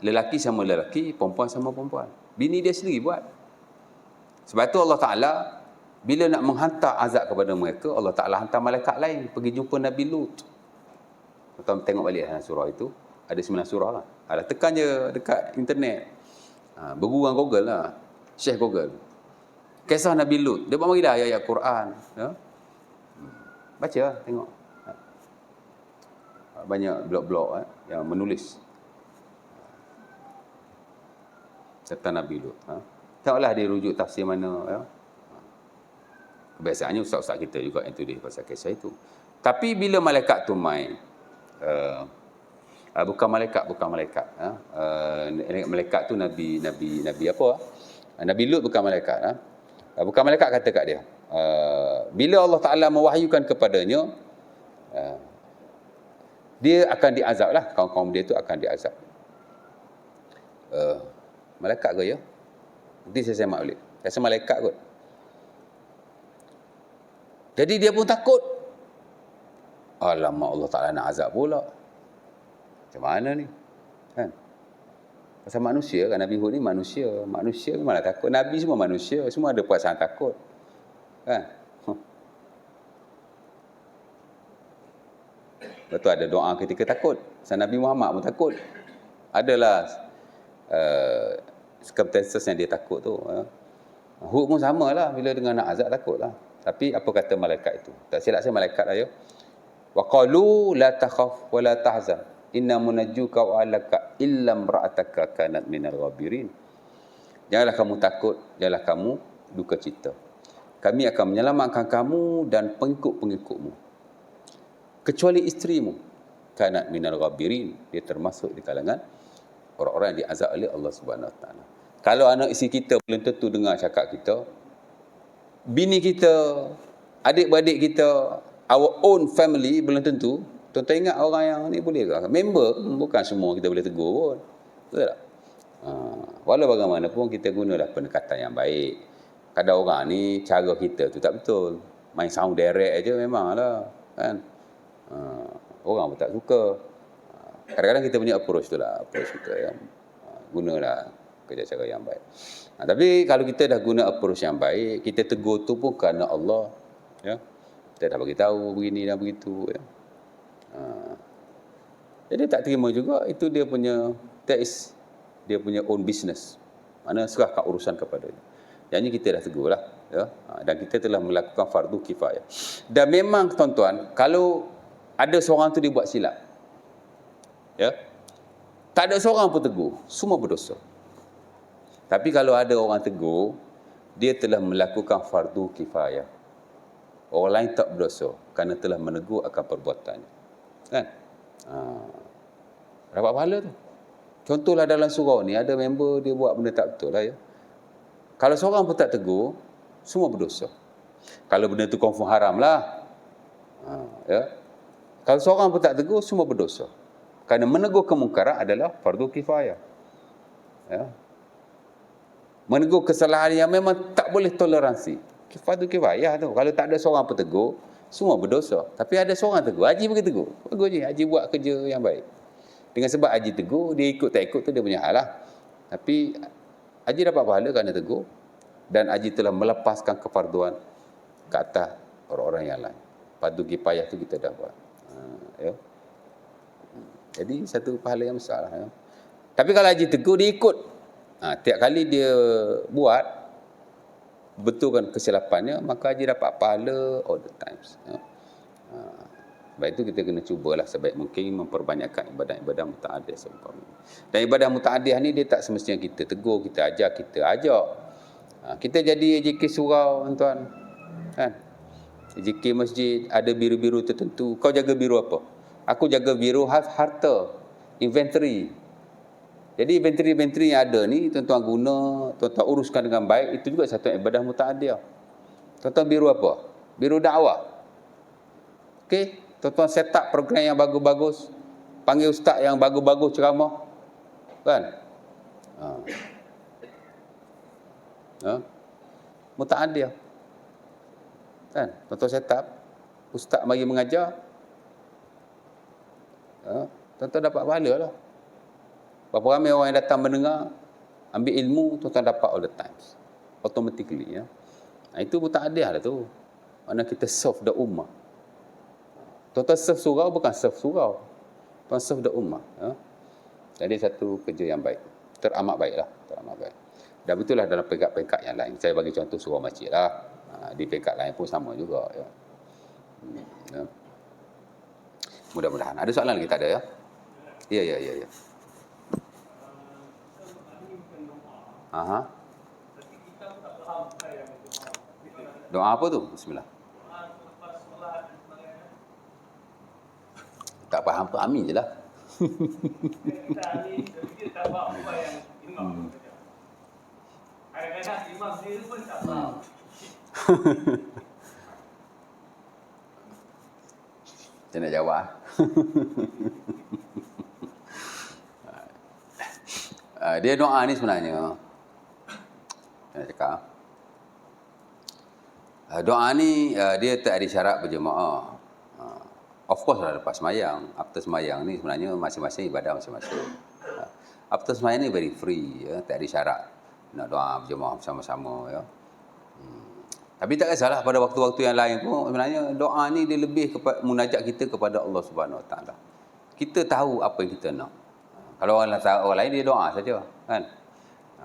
Lelaki sama lelaki, perempuan sama perempuan. Bini dia sendiri buat. Sebab tu Allah Ta'ala bila nak menghantar azab kepada mereka, Allah Ta'ala hantar malaikat lain pergi jumpa Nabi Lut. Tuan tengok balik surah itu. Ada 9 surah lah. Tekan je dekat internet. Bergurau Google lah. Syekh Google. Kisah Nabi Lut. Dia buat marilah ayat-ayat Quran. Ya? Baca lah, tengok. Banyak blog-blog yang menulis tentang Nabi Lut. Tengoklah dia rujuk tafsir mana. Ya? Kebiasaannya ustaz-ustaz kita juga yang tulis pasal kisah itu. Tapi bila malaikat tu main, bukan malaikat. Malaikat tu Nabi apa? Nabi Lut bukan malaikat. Bukan malaikat kata kat dia. Bila Allah Ta'ala mewahyukan kepadanya, dia akan diazab lah. Kaum-kaum dia tu akan diazab. Malaikat ke ya? Nanti saya semak balik. Rasa malaikat kot. Jadi dia pun takut. Alamak, Allah Ta'ala nak azab pula. Macam mana ni? Kan? Pasal manusia kan, Nabi Hud ni manusia. Manusia malah takut. Nabi semua manusia. Semua ada perasaan takut. Kan? Betul ada doa ketika takut. Pasal Nabi Muhammad pun takut. Adalah circumstances yang dia takut tu. Hud pun sama lah. Bila dengan nak azab takut lah. Tapi apa kata malaikat itu? Tak silap saya malaikat lah ya. Wa qalu la takhaf wa la tahzan. Inna munajjuka wa alaka illa imra'ataka kanat minal ghabirin. Janganlah kamu takut, janganlah kamu duka cita. Kami akan menyelamatkan kamu dan pengikut-pengikutmu. Kecuali isterimu, kanat minal ghabirin. Dia termasuk di kalangan orang-orang yang diazab oleh Allah Subhanahu Wa Taala. Kalau anak isteri kita belum tentu dengar cakap kita, bini kita, adik-beradik kita, our own family belum tentu. Tuan-tuan ingat orang yang ni boleh ke? Member, bukan semua kita boleh tegur pun. Betul tak? Walau bagaimanapun kita gunalah pendekatan yang baik. Kadang orang ni cara kita tu tak betul. Main sound direct aja memanglah. Kan? Orang pun tak suka. Kadang-kadang kita punya approach tu lah. Approach kita yang gunalah kerja cara yang baik. Tapi kalau kita dah guna approach yang baik, kita tegur tu pun kerana Allah. Ya? Kita dah bagi tahu begini dan begitu. Ya? Jadi tak terima juga, itu dia punya, dia punya own business. Mana serahkan urusan kepada dia. Jadi kita dah tegur lah. Ya? Dan kita telah melakukan fardu kifayah. Dan memang tuan-tuan, kalau ada seorang tu dia buat silap, ya, tak ada seorang pun tegur, semua berdosa. Tapi kalau ada orang tegur, dia telah melakukan fardu kifayah. Orang lain tak berdosa kerana telah menegur akan perbuatannya. Kan? Dapat pahala tu. Contohlah dalam surau ni, ada member dia buat benda tak betul lah ya. Kalau seorang pun tak tegur, semua berdosa. Kalau benda tu confirm haram lah. Ya. Kalau seorang pun tak tegur, semua berdosa. Kerana menegur kemungkaran adalah fardu kifayah. Ya. Menegur kesalahan yang memang tak boleh toleransi. Fardu kifayah tu. Kalau tak ada seorang pun tegur, semua berdosa. Tapi ada seorang tegur, Haji pergi tegur. Bagus je, Haji buat kerja yang baik. Dengan sebab Haji tegur, dia ikut tak ikut tu dia punya hal lah. Tapi Haji dapat pahala kerana tegur, dan Haji telah melepaskan kefarduan ke atas orang-orang yang lain. Fardu kifayah tu kita dah buat. Ya. Jadi satu pahala yang besar lah. Ya. Tapi kalau Haji tegur, dia ikut. Tiap kali dia buat, betulkan kesilapannya, maka Haji dapat pahala all the times. Ya. Sebab itu kita kena cubalah sebaik mungkin memperbanyakkan ibadah-ibadah muta'adiyah seumpamanya. Dan ibadah muta'adiyah ni dia tak semestinya kita tegur, kita ajar, kita ajak. Kita jadi AJK surau, tuan. Kan? AJK masjid ada biru-biru tertentu. Kau jaga biru apa? Aku jaga biru harta, inventory. Jadi inventory yang ada ni tuan-tuan guna, tuan-tuan uruskan dengan baik, itu juga satu ibadah muta'adiyah. Tuan-tuan biru apa? Biru dakwah. Okey, tuan-tuan set up program yang bagus-bagus, panggil ustaz yang bagus-bagus ceramah. Kan? Muta'adiyah. Kan? Tuan-tuan set up, ustaz mari mengajar. Tuan-tuan dapat pahala lah. Berapa ramai orang yang datang mendengar, ambil ilmu, tuan-tuan dapat all the times. Automatically. Ya. Itu muta'adiyah lah tu. Mana kita serve the ummah. Tuan-tuan serve surau bukan serve surau. Tuan serve the ummah. Ya. Jadi satu kerja yang baik. Teramat baiklah. Teramat baik. Dan itulah dalam peringkat-peringkat yang lain. Saya bagi contoh surau masjid lah. Di peringkat lain pun sama juga. Ya. Ya. Mudah-mudahan. Ada soalan lagi tak ada ya? Ya. Aha. Doa apa tu? Bismillah. Tak faham apa, amin je lah. Saya nak jawab. Dia doa ni sebenarnya, saya cakap, doa ni dia tak ada syarat berjemaah. Of course lah lepas semayang. After semayang ni sebenarnya masing-masing ibadah masing-masing. After semayang ni very free, ya, tak ada syarat nak doa berjemaah bersama-sama. Ya. Tapi tak kisahlah, pada waktu-waktu yang lain pun sebenarnya doa ni dia lebih munajat kita kepada Allah Subhanahu Wa Taala. Kita tahu apa yang kita nak. Kalau orang lain dia doa saja, kan?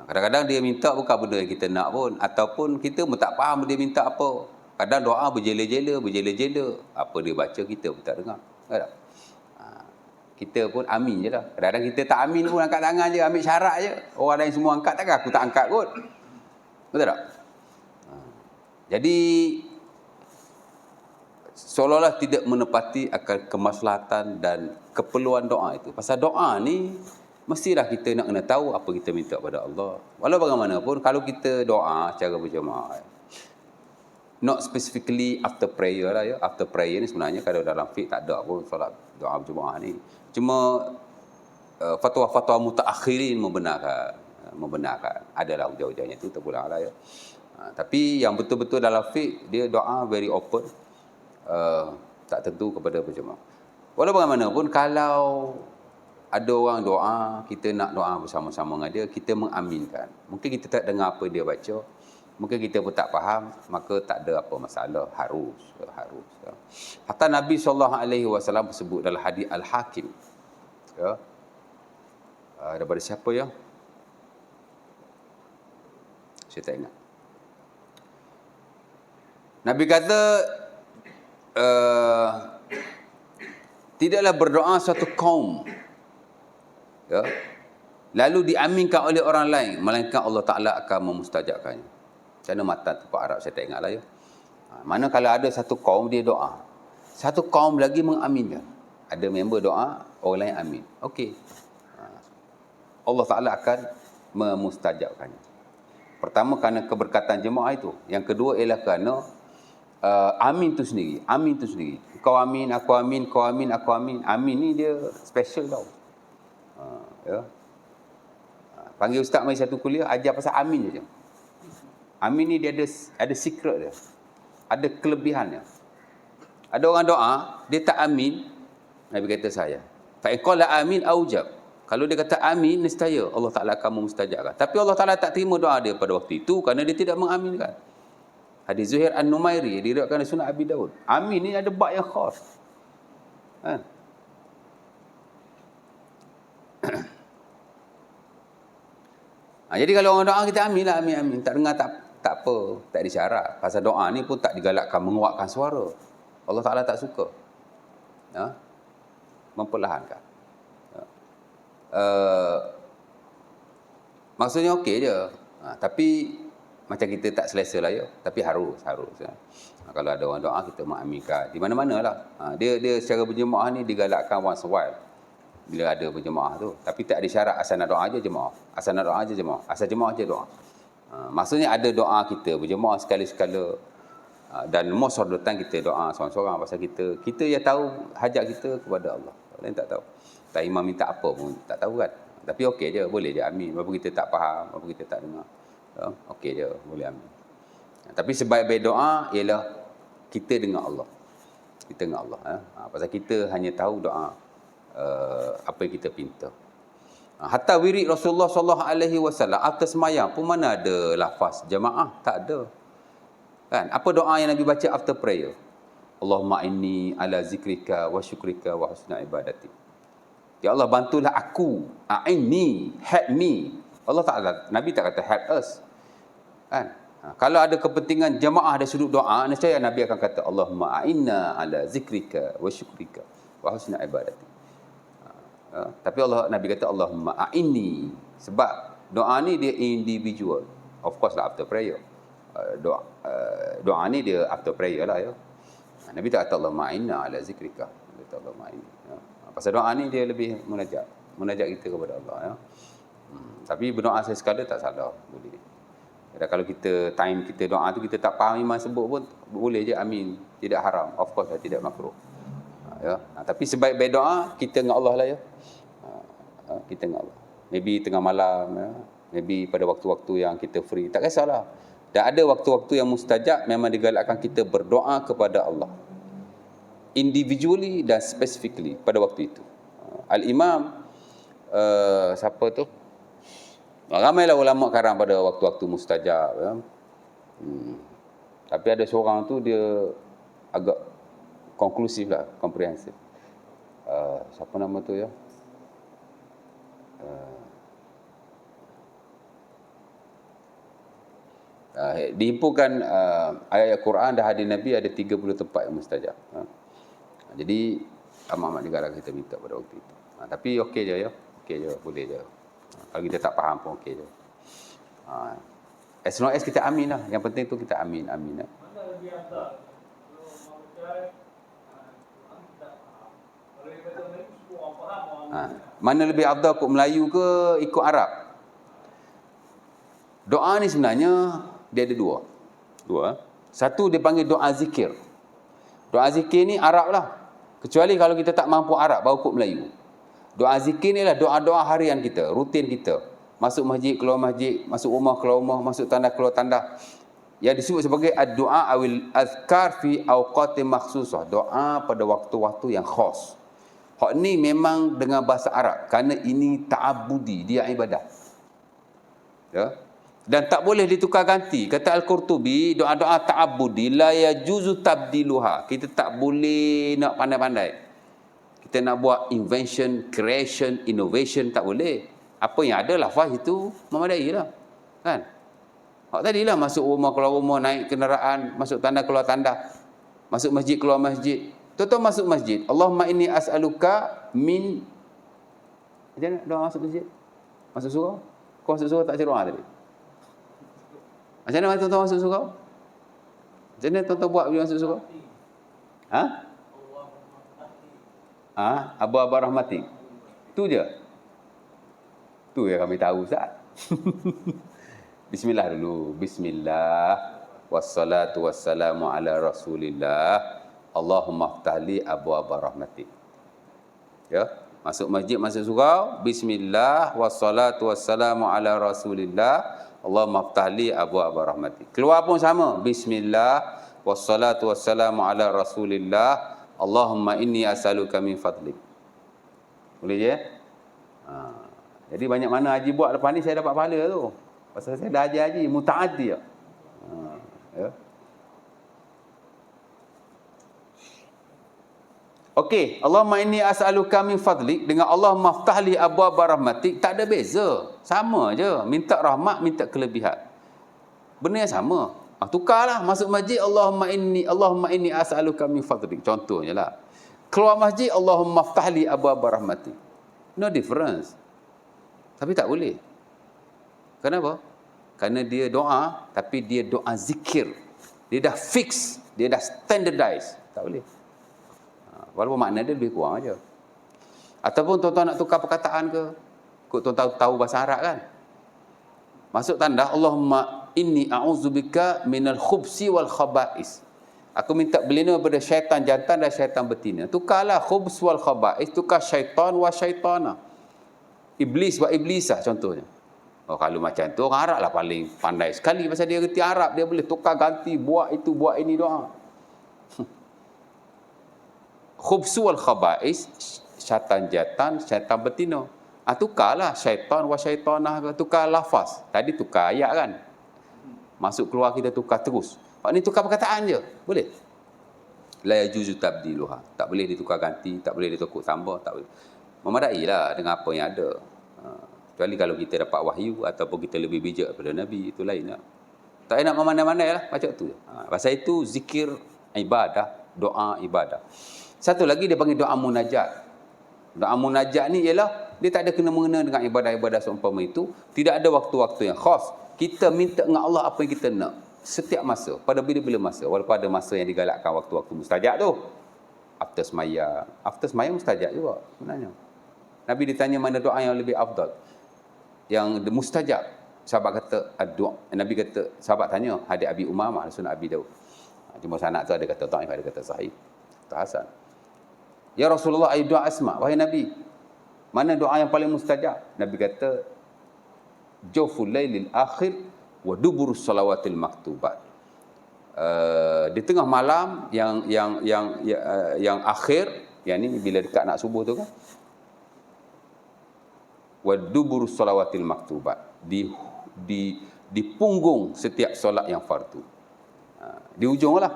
Kadang-kadang dia minta bukan benda yang kita nak pun, ataupun kita pun tak faham dia minta apa. Kadang doa berjela-jela. Apa dia baca kita pun tak dengar. Tak? Kita pun amin je lah. Kadang-kadang kita tak amin pun, angkat tangan je, ambil syarat je. Orang lain semua angkat, takkan aku tak angkat kot. Betul tak? Jadi seolah-olah tidak menepati akan kemaslahatan dan keperluan doa itu. Pasal doa ni mestilah kita nak kena tahu apa kita minta pada Allah. Walau bagaimanapun kalau kita doa secara berjemaah, not specifically after prayer lah ya. After prayer ni sebenarnya kalau dalam fiqh tak ada pun solat doa berjemaah ni. Cuma fatwa-fatwa mutaakhirin membenarkan. Adalah hujah-hujahnya tu terpulang lah ya. Tapi yang betul-betul dalam fiqh dia doa very open. Tak tentu kepada berjemaah. Walau bagaimanapun kalau ada orang doa, kita nak doa bersama-sama dengan dia, kita mengaminkan. Mungkin kita tak dengar apa dia baca, mungkin kita pun tak faham, maka tak ada apa masalah, harus. Hatta Nabi SAW sebut dalam hadis Al-Hakim. Ya. Daripada siapa ya? Saya tak ingat. Nabi kata tidaklah berdoa suatu kaum, ya, lalu diaminkan oleh orang lain, melainkan Allah Ta'ala akan memustajabkannya. Macam mana matan tempat Arab, saya tak ingat lah ya. Mana kalau ada satu kaum dia doa, satu kaum lagi mengaminkan. Ada member doa, orang lain amin. Okey. Allah Ta'ala akan memustajabkannya. Pertama kerana keberkatan jemaah itu. Yang kedua ialah kerana amin tu sendiri. Kau amin, aku amin, kau amin, aku amin. Amin ni dia special tau. Ya. Panggil ustaz mari satu kuliah, ajar pasal amin je. Amin ni dia ada secret dia. Ada kelebihannya. Ada orang doa, dia tak amin. Nabi kata saya, Fa in qala amin aujab. Kalau dia kata amin, nescaya Allah Ta'ala akan memustajabkan. Tapi Allah Ta'ala tak terima doa dia pada waktu itu kerana dia tidak mengaminkan. Hadis Zuhair An-Numairi diriwayatkan oleh Sunan Abi Daud. Amin ni ada bab yang khas. Kan? Jadi kalau orang doa kita amin lah, amin. Tak dengar tak apa, tak disyarat. Pasal doa ni pun tak digalakkan menguatkan suara. Allah Ta'ala tak suka. Memperlahankan. Maksudnya okey je. Tapi macam kita tak selesa lah ya. Tapi harus. Kalau ada orang doa kita mengaminkan. Di mana-mana lah. Dia secara berjemaah ni digalakkan once a while. Bila ada berjemaah tu. Tapi tak ada syarat asal nak doa je jemaah. Asal nak doa je jemaah. Asal jemaah je doa. Maksudnya ada doa kita berjemaah sekali-sekala. Dan most of the time kita doa seorang-seorang pasal kita yang tahu hajat kita kepada Allah. Lain tak tahu. Tak imam minta apa pun tak tahu kan. Tapi okey je, boleh je amin. Walaupun kita tak faham, walaupun kita tak dengar. Okey je, boleh amin. Tapi sebaik-baik doa ialah kita dengan Allah. Kita dengan Allah. Pasal kita hanya tahu doa apa yang kita pinta. Hatta wirid Rasulullah SAW after semayang pun mana ada lafaz jamaah, tak ada. Kan? Apa doa yang Nabi baca after prayer? Allahumma inni ala zikrika wa syukrika wa husna ibadati. Ya Allah, bantulah aku. A'inni, help me. Allah Ta'ala, Nabi tak kata help us. Kan? Kalau ada kepentingan jamaah dari sudut doa, nescaya Nabi akan kata Allahumma a'inna ala zikrika wa syukrika wa husna ibadati. Tapi Nabi kata Allahumma a'inni. Sebab doa ni dia individual. Of course lah after prayer. Doa ni dia after prayer lah ya. Nabi tak kata Allahumma a'inna ala zikrika. Dia kata Allahumma a'inni. Pasal doa ni dia lebih munajat kita kepada Allah ya. Tapi berdoa sekali tak salah, boleh. Dan kalau kita time kita doa tu kita tak faham imam sebut pun boleh je amin, tidak haram, of course lah, tidak makruh. Ya. Tapi sebaik-baik doa kita dengan Allah lah ya. Kita dengan Allah. Maybe tengah malam ya. Maybe pada waktu-waktu yang kita free, tak kisahlah. Dan ada waktu-waktu yang mustajab memang digalakkan kita berdoa kepada Allah. Individually dan specifically pada waktu itu. Al-Imam siapa tu? Ramailah ulama sekarang pada waktu-waktu mustajab ya. Tapi ada seorang tu dia agak konklusif lah, komprehensif. Siapa nama tu ya? Dihimpunkan ayat Quran dan hadis Nabi ada 30 tempat yang mustajab. Jadi amat-amat digalakkan kita minta pada waktu itu. Tapi okey je ya. Okey je, boleh je. Kalau kita tak faham pun okey je. As long as kita amin lah. Yang penting tu kita amin lah. Mana lebih afdal? Kalau mana lebih afdal ikut Melayu ke ikut Arab? Doa ni sebenarnya dia ada dua. Satu dia panggil doa zikir. Doa zikir ni Arab lah. Kecuali kalau kita tak mampu Arab, baru ikut Melayu. Doa zikir ni lah doa-doa harian kita, rutin kita. Masuk masjid, keluar masjid, masuk rumah, keluar rumah, masuk tandas, keluar tandas. Yang disebut sebagai ad-du'a awil azkar fi awqati makhsusah. Doa pada waktu-waktu yang khas. Hak ni memang dengan bahasa Arab. Kerana ini ta'abudi, dia ibadah. Ya. Dan tak boleh ditukar ganti. Kata Al-Qurtubi, doa-doa ta'abudi la yajuzu tabdiluha. Kita tak boleh nak pandai-pandai. Kita nak buat invention, creation, innovation, tak boleh. Apa yang ada lafaz itu memadai lah. Kan? Hak tadilah masuk rumah, keluar rumah, naik kenderaan, masuk tanda, keluar tanda. Masuk masjid, keluar masjid. Tuan-tuan masuk masjid. Allahumma inni as'aluka min... Macam mana doa masuk masjid? Masuk surau? Kau masuk surau tak baca doa tadi? Macam mana tuan-tuan masuk surau? Macam mana tuan-tuan buat bila masuk surau? Abu rahmatik. Tu je. Tu yang kami tahu Ustaz. Bismillah dulu. Bismillah. Wassalatu wassalamu ala rasulillah. Allahumma ftahli abwaaba rahmatik. Ya, masuk masjid, masuk surau. Bismillah wassalatu wassalamu ala rasulillah. Allahumma ftahli abwaaba rahmatik. Keluar pun sama. Bismillah wassalatu wassalamu ala rasulillah. Allahumma inni as'aluka min fadlik. Boleh je? Jadi banyak mana haji buat lepas ni saya dapat pahala tu. Pasal saya dah haji mutaaddi ya. Ya. Okey, Allahumma inni as'aluka min fadlik dengan Allah maftahli abwaaba rahmatik, tak ada beza. Sama je, minta rahmat, minta kelebihan. Benda yang sama. Tukarlah masuk masjid Allahumma inni as'aluka min fadlik. Contohnya lah. Keluar masjid Allahumma maftahli abwaaba rahmatik. No difference. Tapi tak boleh. Kenapa? Kerana dia doa, tapi dia doa zikir. Dia dah fix, dia dah standardize. Tak boleh. Walaupun makna dia lebih kurang aja. Ataupun tuan-tuan nak tukar perkataan ke? Kau tuan-tuan tahu bahasa Arab kan? Masuk tanda Allahumma inni a'udzubika minal khubsi wal khaba'is. Aku minta berlindung daripada syaitan jantan dan syaitan betina. Tukarlah khubs wal khaba'is, tukar syaitan wa syaitana. Iblis wa iblisah contohnya. Oh, kalau macam tu orang Arab lah paling pandai sekali pasal dia reti Arab, dia boleh tukar ganti, buat itu, buat ini doa. Khubsu wal khaba'is, syaitan jantan, syaitan betina. Tukarlah syaitan wa syaitanah, tukar lafaz. Tadi tukar ayat kan. Masuk keluar kita tukar terus. Pak ni tukar perkataan je. Boleh? La yajuzu tabdiluha. Tak boleh ditukar ganti, tak boleh ditukar tambah, tak boleh. Memadailah dengan apa yang ada. Kecuali kalau kita dapat wahyu ataupun kita lebih bijak daripada Nabi, itu lain lah. Tak nak memandai-mandai lah, macam tu. Pasal itu zikir ibadah, doa ibadah. Satu lagi dia panggil doa munajat. Doa munajat ni ialah dia tak ada kena-mengena dengan ibadah-ibadah seumpama itu. Tidak ada waktu-waktu yang khas. Kita minta dengan Allah apa yang kita nak. Setiap masa, pada bila-bila masa. Walaupun ada masa yang digalakkan waktu-waktu mustajab tu. After semayang mustajab juga sebenarnya. Nabi ditanya mana doa yang lebih afdal. Yang mustajab. Sahabat kata doa. Nabi kata, sahabat tanya, hadis Abi Umamah, Sunan Abi Daud. Cuma sanad tu ada kata dhaif, ada kata sahih. Kata hasan. Ya Rasulullah, ayu doa asma. Wahai Nabi, mana doa yang paling mustajab? Nabi kata, jawful lailil akhir wa duburus salawatil maktubat. Di tengah malam yang akhir, yang ni bila dekat nak subuh tu kan. Wa duburus salawatil maktubat. Di punggung setiap solat yang fardu. Di ujung lah.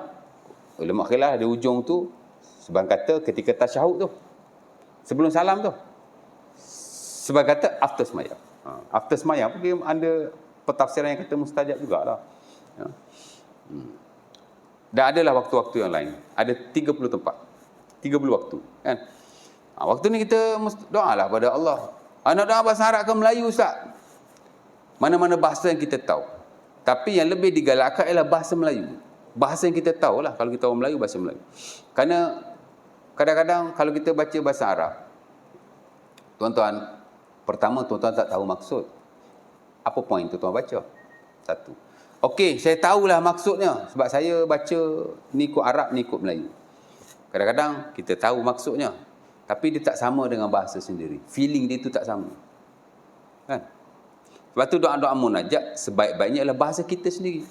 Ulama khilaf di ujung tu sebab kata ketika tasyahud tu. Sebelum salam tu. Sebab kata after semayang. After semayang pun ada pentafsiran yang kata mustajab jugalah. Ya. Dan adalah waktu-waktu yang lain. Ada 30 tempat. 30 waktu. Kan? Waktu ni kita doa lah pada Allah. Nak doa bahasa Arab ke Melayu Ustaz? Mana-mana bahasa yang kita tahu. Tapi yang lebih digalakkan ialah bahasa Melayu. Bahasa yang kita tahu lah. Kalau kita orang Melayu, bahasa Melayu. Kerana kadang-kadang kalau kita baca bahasa Arab, tuan-tuan, pertama tuan-tuan tak tahu maksud. Apa poin tuan-tuan baca? Satu. Okey, saya tahulah maksudnya. Sebab saya baca ni ikut Arab, ni ikut Melayu. Kadang-kadang kita tahu maksudnya. Tapi dia tak sama dengan bahasa sendiri. Feeling dia tu tak sama. Kan? Sebab tu doa-doa munajat sebaik-baiknya adalah bahasa kita sendiri.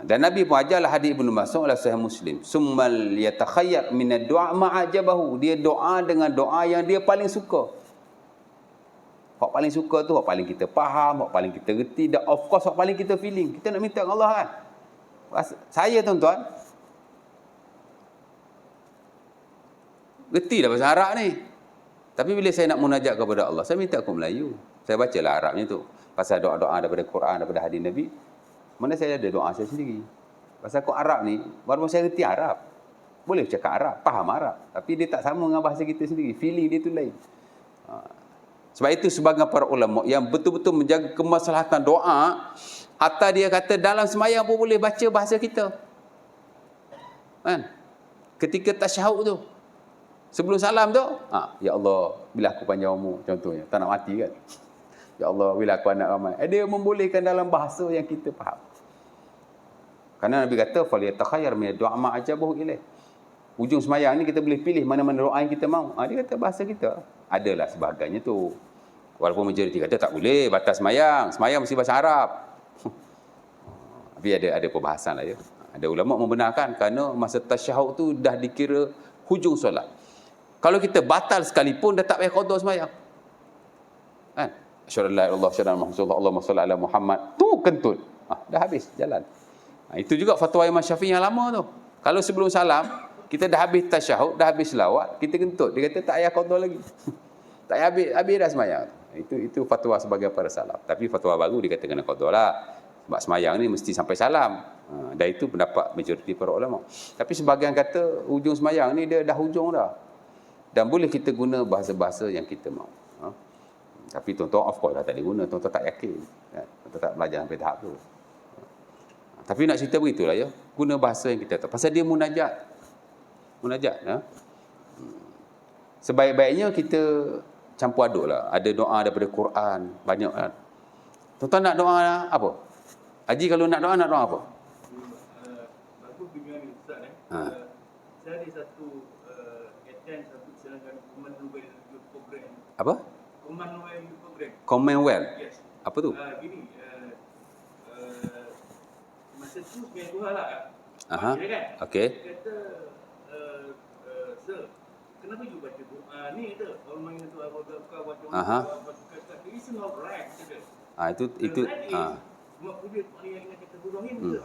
Dan Nabi pun ajarlah hadis Ibnu Mas'ud dalam Sahih Muslim. Summal yatakhayyar minad du'a ma'ajabahu. Dia doa dengan doa yang dia paling suka. Hak paling suka tu, hak paling kita faham, hak paling kita reti, dan of course hak paling kita feeling. Kita nak minta dengan Allah kan. Saya tuan-tuan, reti dah bahasa Arab ni. Tapi bila saya nak munajat kepada Allah, saya minta aku Melayu. Saya bacalah Arabnya tu. Pasal doa-doa daripada Quran, daripada hadis Nabi. Mana saya ada doa saya sendiri. Pasal aku Arab ni, walaupun saya reti Arab. Boleh cakap Arab, faham Arab. Tapi dia tak sama dengan bahasa kita sendiri. Feeling dia tu lain. Sebab itu sebagian para ulama yang betul-betul menjaga kemaslahatan doa, hatta dia kata dalam semayang pun boleh baca bahasa kita. Kan? Ketika tasyahud tu. Sebelum salam tu, ya Allah, bila aku panjang umur, contohnya, tak nak mati kan. Ya Allah, bila aku anak ramai. Dia membolehkan dalam bahasa yang kita faham. Kerana Nabi kata, فَلْيَتَخَيَّرْ مِنَ الدُّعَى مَا أَعْجَبَهُ إِلَيْهِ. Ujung semayang ni kita boleh pilih mana-mana doa yang kita mahu. Dia kata bahasa kita. Adalah sebagainya tu. Walaupun majoriti kata tak boleh, batas semayang. Semayang mesti bahasa Arab. Tapi ada perbahasan lah ya. Ada ulama membenarkan kerana masa tasyahud tu dah dikira hujung solat. Kalau kita batal sekalipun, dah tak payah qada sembahyang. Kan? Asyhadu an la ilaha illallah, asyhadu anna Muhammadan rasulullah, Allahumma shalli ala Muhammad. Tu kentut. Dah habis, jalan. Itu juga fatwa Imam Syafi'i yang lama tu. Kalau sebelum salam, kita dah habis tasyahud, dah habis selawat, kita kentut. Dia kata tak payah qada lagi. Tak payah habis dah sembahyang. Itu fatwa sebagai para salaf. Tapi fatwa baru dia kata kena qada lah. Sebab sembahyang ni mesti sampai salam. Dan itu pendapat majoriti para ulama. Tapi sebahagian kata hujung sembahyang ni dia dah hujung dah. Dan boleh kita guna bahasa-bahasa yang kita mahu. Tapi tuan-tuan of course dah tak diguna. Tuan-tuan tak yakin. Tuan-tuan tak belajar sampai tahap tu. Tapi nak cerita begitulah ya. Guna bahasa yang kita tahu. Pasal dia munajat. Munajat. Sebaik-baiknya kita campur aduk lah. Ada doa daripada Quran. Banyak kan. Tuan-tuan nak doa apa? Haji kalau nak doa apa? Bagus dengan ni Ustaz. Saya ada satu attend satu serangan Commonwealth Youth Program. Apa? Commonwealth Youth Program. Commonwealth? Yes. Apa tu? Gini, masa tu sebenarnya Tuhan lah. Dia kan? Okey. Dia kata, Sir, kenapa you baca doa ni kata? Orang main tu apa kata, it's not right. Itu Mak kuda Tok Ayah dengan kata Ibrahim ke?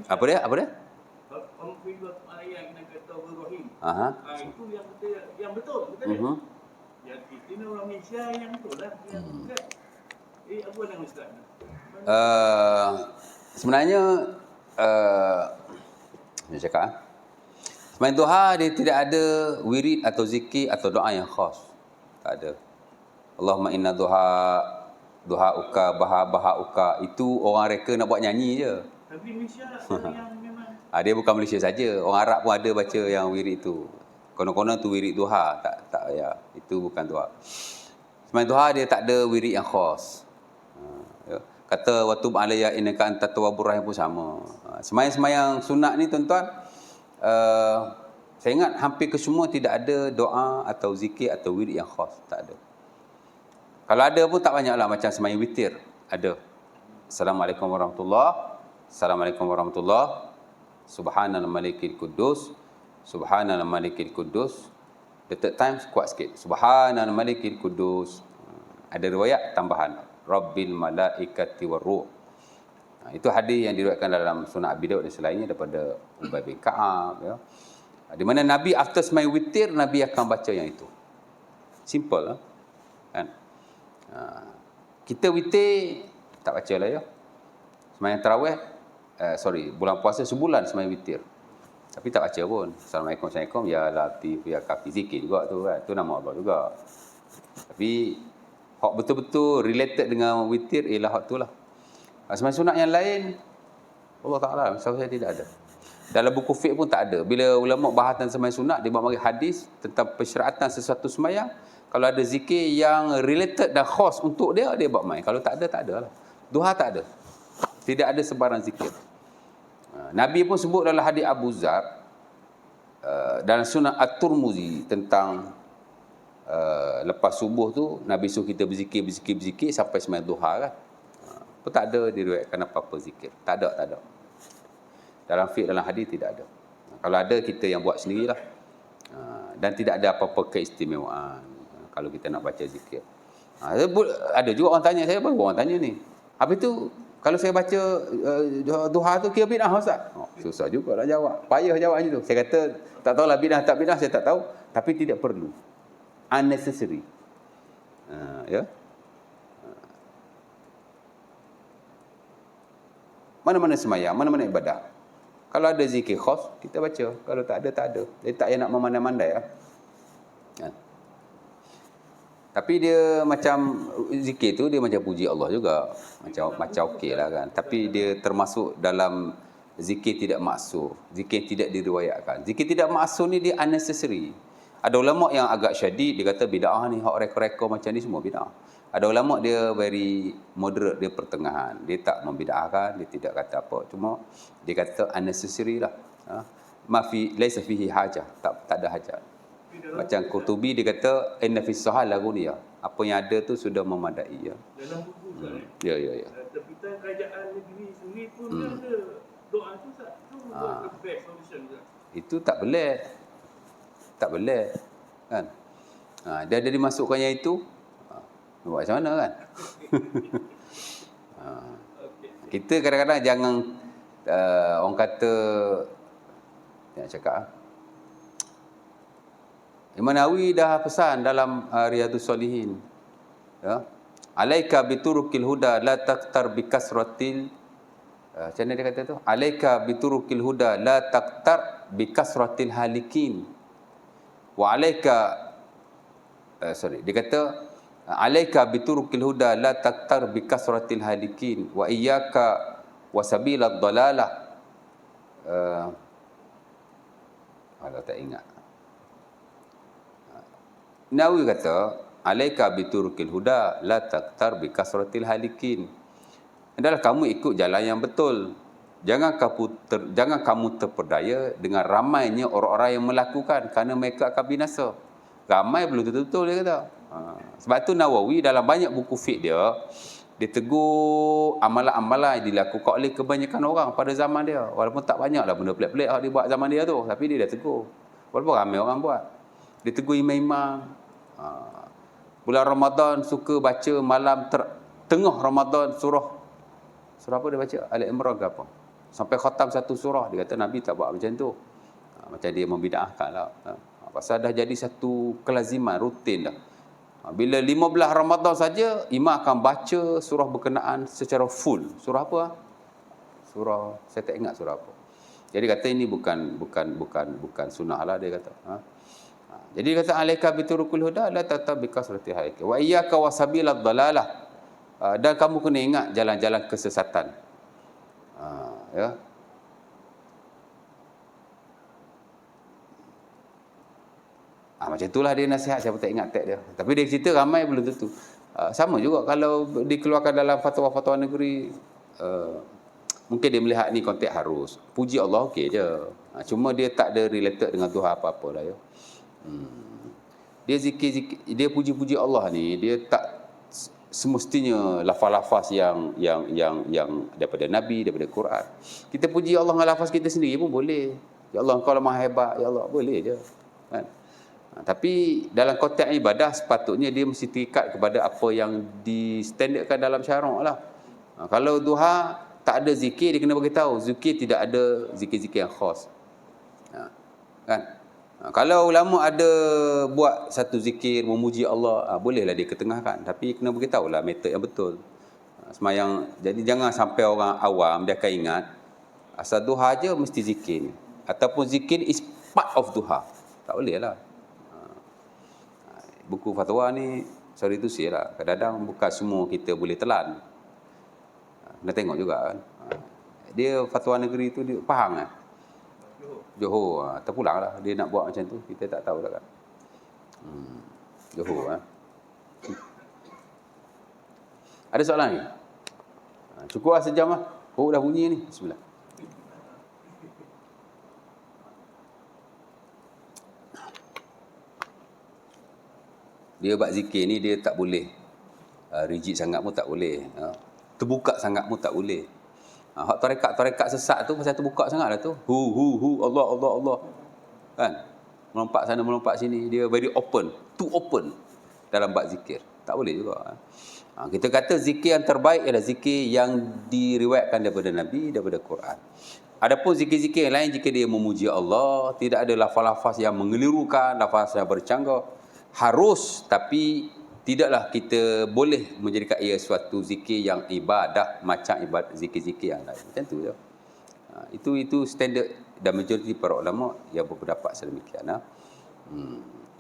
Apa dia? Mak kuda Tok Ayah dengan kata Ibrahim. Itu yang betul. Betul yang kita ni orang Malaysia yang betul lah. Apa nama Ustaz? Sebenarnya dia cakap sembahyang duha dia tidak ada wirid atau zikir atau doa yang khas. Tak ada. Allahumma inna duha uka baha uka, itu orang reka nak buat nyanyi je. Tapi Malaysia yang memang dia bukan Malaysia saja, orang Arab pun ada baca yang wirid tu. Konon-konon tu wirid duha, tak ya, itu bukan duha. Sembahyang duha dia tak ada wirid yang khas. Ya. Kata watub alayya innaka antat tawwabur rahim pun sama. Sembahyang sunat ni tuan-tuan, saya ingat hampir kesemua tidak ada doa atau zikir atau wirid yang khas, tak ada. Kalau ada pun tak banyaklah, macam sembahyang witir ada. Assalamualaikum warahmatullahi, Assalamualaikum warahmatullahi, Subhanal Malikil Quddus, Subhanal Malikil Quddus. The third time kuat sikit. Subhanal Malikil Quddus. Ada riwayat tambahan Rabbil Malaikati Warruh. Itu hadis yang diriwayatkan dalam Sunan Abi Daud dan selainnya daripada Ubay bin Ka'ab ya. Di mana Nabi after sembahyang witir, Nabi akan baca yang itu. Simple lah. Kan? Kita witir tak baca lah ya. Sembahyang tarawih bulan puasa sebulan sembahyang witir. Tapi tak baca pun. Assalamualaikum ya latif ya kafi, zikir juga tu kan. Tu nama Allah juga. Tapi hak betul-betul related dengan witir ialah hak tu lah. Sembahyang sunat yang lain Allah Taala saya tidak ada. Dalam buku fiqh pun tak ada. Bila ulama bahas tentang sembahyang sunat, dia bagi hadis tentang persyaratan sesuatu sembahyang. Kalau ada zikir yang related dan khas untuk dia buat main. Kalau tak ada lah. Duha tak ada. Tidak ada sebarang zikir. Nabi pun sebut dalam hadis Abu Zar dalam Sunan At-Tirmizi tentang lepas subuh tu Nabi suruh kita berzikir sampai sembahyang duha kan. Pun tak ada diriwayatkan apa-apa zikir. Tak ada. Dalam fiqh, dalam hadis tidak ada. Kalau ada, kita yang buat sendirilah. Dan tidak ada apa-apa keistimewaan kalau kita nak baca zikir. Ada juga orang tanya saya, baru orang tanya ni. Habis tu, kalau saya baca duha tu, kira bid'ah Ustaz? Susah juga nak jawab. Payah jawab macam tu. Saya kata, tak tahulah bid'ah tak bid'ah, saya tak tahu. Tapi tidak perlu. Unnecessary. Ya. Mana-mana semayang, mana-mana ibadah. Kalau ada zikir khas, kita baca. Kalau tak ada, tak ada. Jadi tak payah nak memandai-mandai lah. Tapi dia macam zikir tu dia macam puji Allah juga. Macam okey lah kan. Tapi dia termasuk dalam zikir tidak maksud. Zikir tidak diriwayatkan. Zikir tidak maksud ni dia unnecessary. Ada ulama yang agak syadid, dia kata bid'ah ni, hak rekor-rekor macam ni semua bid'ah. Ada ulama dia very moderate, dia pertengahan. Dia tak membid'ahkan, dia tidak kata apa. Cuma dia kata unnecessary lah. Laisa fihi hajah. Tak ada hajat. Macam Qurtubi dia kata inna fis sahal laghuniya. Apa yang ada tu sudah memadai ya. Dalam buku Ya. Terbitan kerajaan negeri sendiri pun ada doa tu Ustaz. Tu the best solution Ustaz. Itu tak boleh. Tak boleh. Kan? Dia ada dimasukkan yang itu. Buat macam mana kan? Kita kadang-kadang jangan orang kata nak cakap Imam Nawawi dah pesan dalam Riyadhus Shalihin, ya, alaika biturukil huda la taqtar bikasratil macam mana dia kata tu, alaika biturukil huda la taqtar bikasratil halikin wa alaika dia kata alaika biturukil huda la taqtar bikasratil halikin wa iyyaka wasabilad dalalah. Kalau tak ingat, Nawawi kata alaika biturukil huda la taqtar bikasratil halikin. Adalah kamu ikut jalan yang betul. Jangan kamu terperdaya dengan ramainya orang-orang yang melakukan, kerana mereka akan binasa. Ramai belum betul-betul, dia kata. Sebab tu Nawawi dalam banyak buku fiqh dia tegur amalan-amalan yang dilakukan oleh kebanyakan orang pada zaman dia. Walaupun tak banyaklah benda pelik-pelik yang dia buat zaman dia tu, tapi dia dah tegur. Walaupun ramai orang buat. Dia tegur imam-imam. Bulan Ramadan suka baca malam tengah Ramadan surah apa dia baca? Al-Imran ke apa? Sampai khatam satu surah. Dia kata Nabi tak buat macam tu. Macam dia membida'ahkan lah. Pasal dah jadi satu kelaziman, rutin dah. Bila 15 Ramadan saja, imam akan baca surah berkenaan secara full. Surah apa? Surah, saya tak ingat surah apa. Jadi kata ini bukan sunnah lah, dia kata. Jadi dia kata alaika biturukul huda la tatabika surati haik. Wa iyyaka wasabilad dalalah. Dan kamu kena ingat jalan-jalan kesesatan. Ya. Macam itulah dia nasihat, saya pun tak ingat teks dia. Tapi dia cerita ramai belum tentu. Sama juga kalau dikeluarkan dalam fatwa-fatwa negeri, mungkin dia melihat ni konteks harus. Puji Allah okey je. Cuma dia tak ada related dengan Tuhan apa-apa lah ya. Dia zikir-zikir, dia puji-puji Allah ni, dia tak semestinya lafaz-lafaz yang daripada Nabi, daripada Quran. Kita puji Allah dengan lafaz kita sendiri pun boleh. Ya Allah, Engkau Maha hebat, ya Allah, boleh je. Kan? Tapi dalam konteks ibadah sepatutnya dia mesti terikat kepada apa yang distandardkan dalam syarak lah. Kalau duha tak ada zikir, dia kena beritahu zikir tidak ada zikir-zikir yang khas. Kan? Kalau ulama ada buat satu zikir memuji Allah, bolehlah dia ketengahkan, tapi kena beritahulah metod yang betul. Semayang, jadi jangan sampai orang awam dia akan ingat asal duha aja mesti zikir, ataupun zikir is part of duha. Tak boleh lah. Buku fatwa ni sorry tu say lah, kadang-kadang bukan semua kita boleh telan. Kena tengok juga kan. Dia fatwa negeri tu dia faham kan. Johor, terpulang lah dia nak buat macam tu, kita tak tahu lah kan. Johor Ada soalan ni? Cukup lah sejam lah. Oh dah bunyi ni. Bismillah. Dia buat zikir ni dia tak boleh rigid sangat pun tak boleh, terbuka sangat pun tak boleh. Hak tarekat sesat tu pasal terbuka sangat lah tu. Hu Allah Allah Allah. Kan? Melompat sana melompat sini, dia very open, too open dalam bab zikir. Tak boleh juga. Kita kata zikir yang terbaik adalah zikir yang diriwayatkan daripada Nabi, daripada Quran. Adapun zikir-zikir yang lain, jika dia memuji Allah, tidak ada lafaz-lafaz yang mengelirukan, lafaz yang bercanggah, harus, tapi tidaklah kita boleh menjadikan ia suatu zikir yang ibadah macam ibadah zikir-zikir yang lain. Macam tu je. Itu standard dan majoriti para ulama yang berpendapat sedemikian.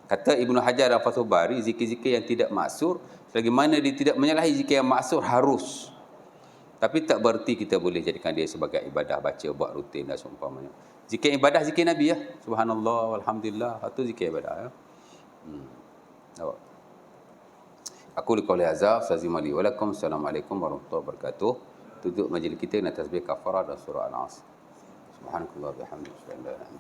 Kata Ibnu Hajar dan Fathul Bari, zikir-zikir yang tidak maksur, selagi mana dia tidak menyalahi zikir yang maksur, harus. Tapi tak berarti kita boleh jadikan dia sebagai ibadah, baca, buat rutin dan seumpamanya. Zikir ibadah, zikir Nabi ya. Subhanallah, alhamdulillah, itu zikir ibadah ya. Aku liqauli hadza fazimali walakum. Assalamualaikum warahmatullahi wabarakatuh. Tutup majlis kita dengan tasbih kafarah dan surah An-Nas. Subhanakallah bihamdihi.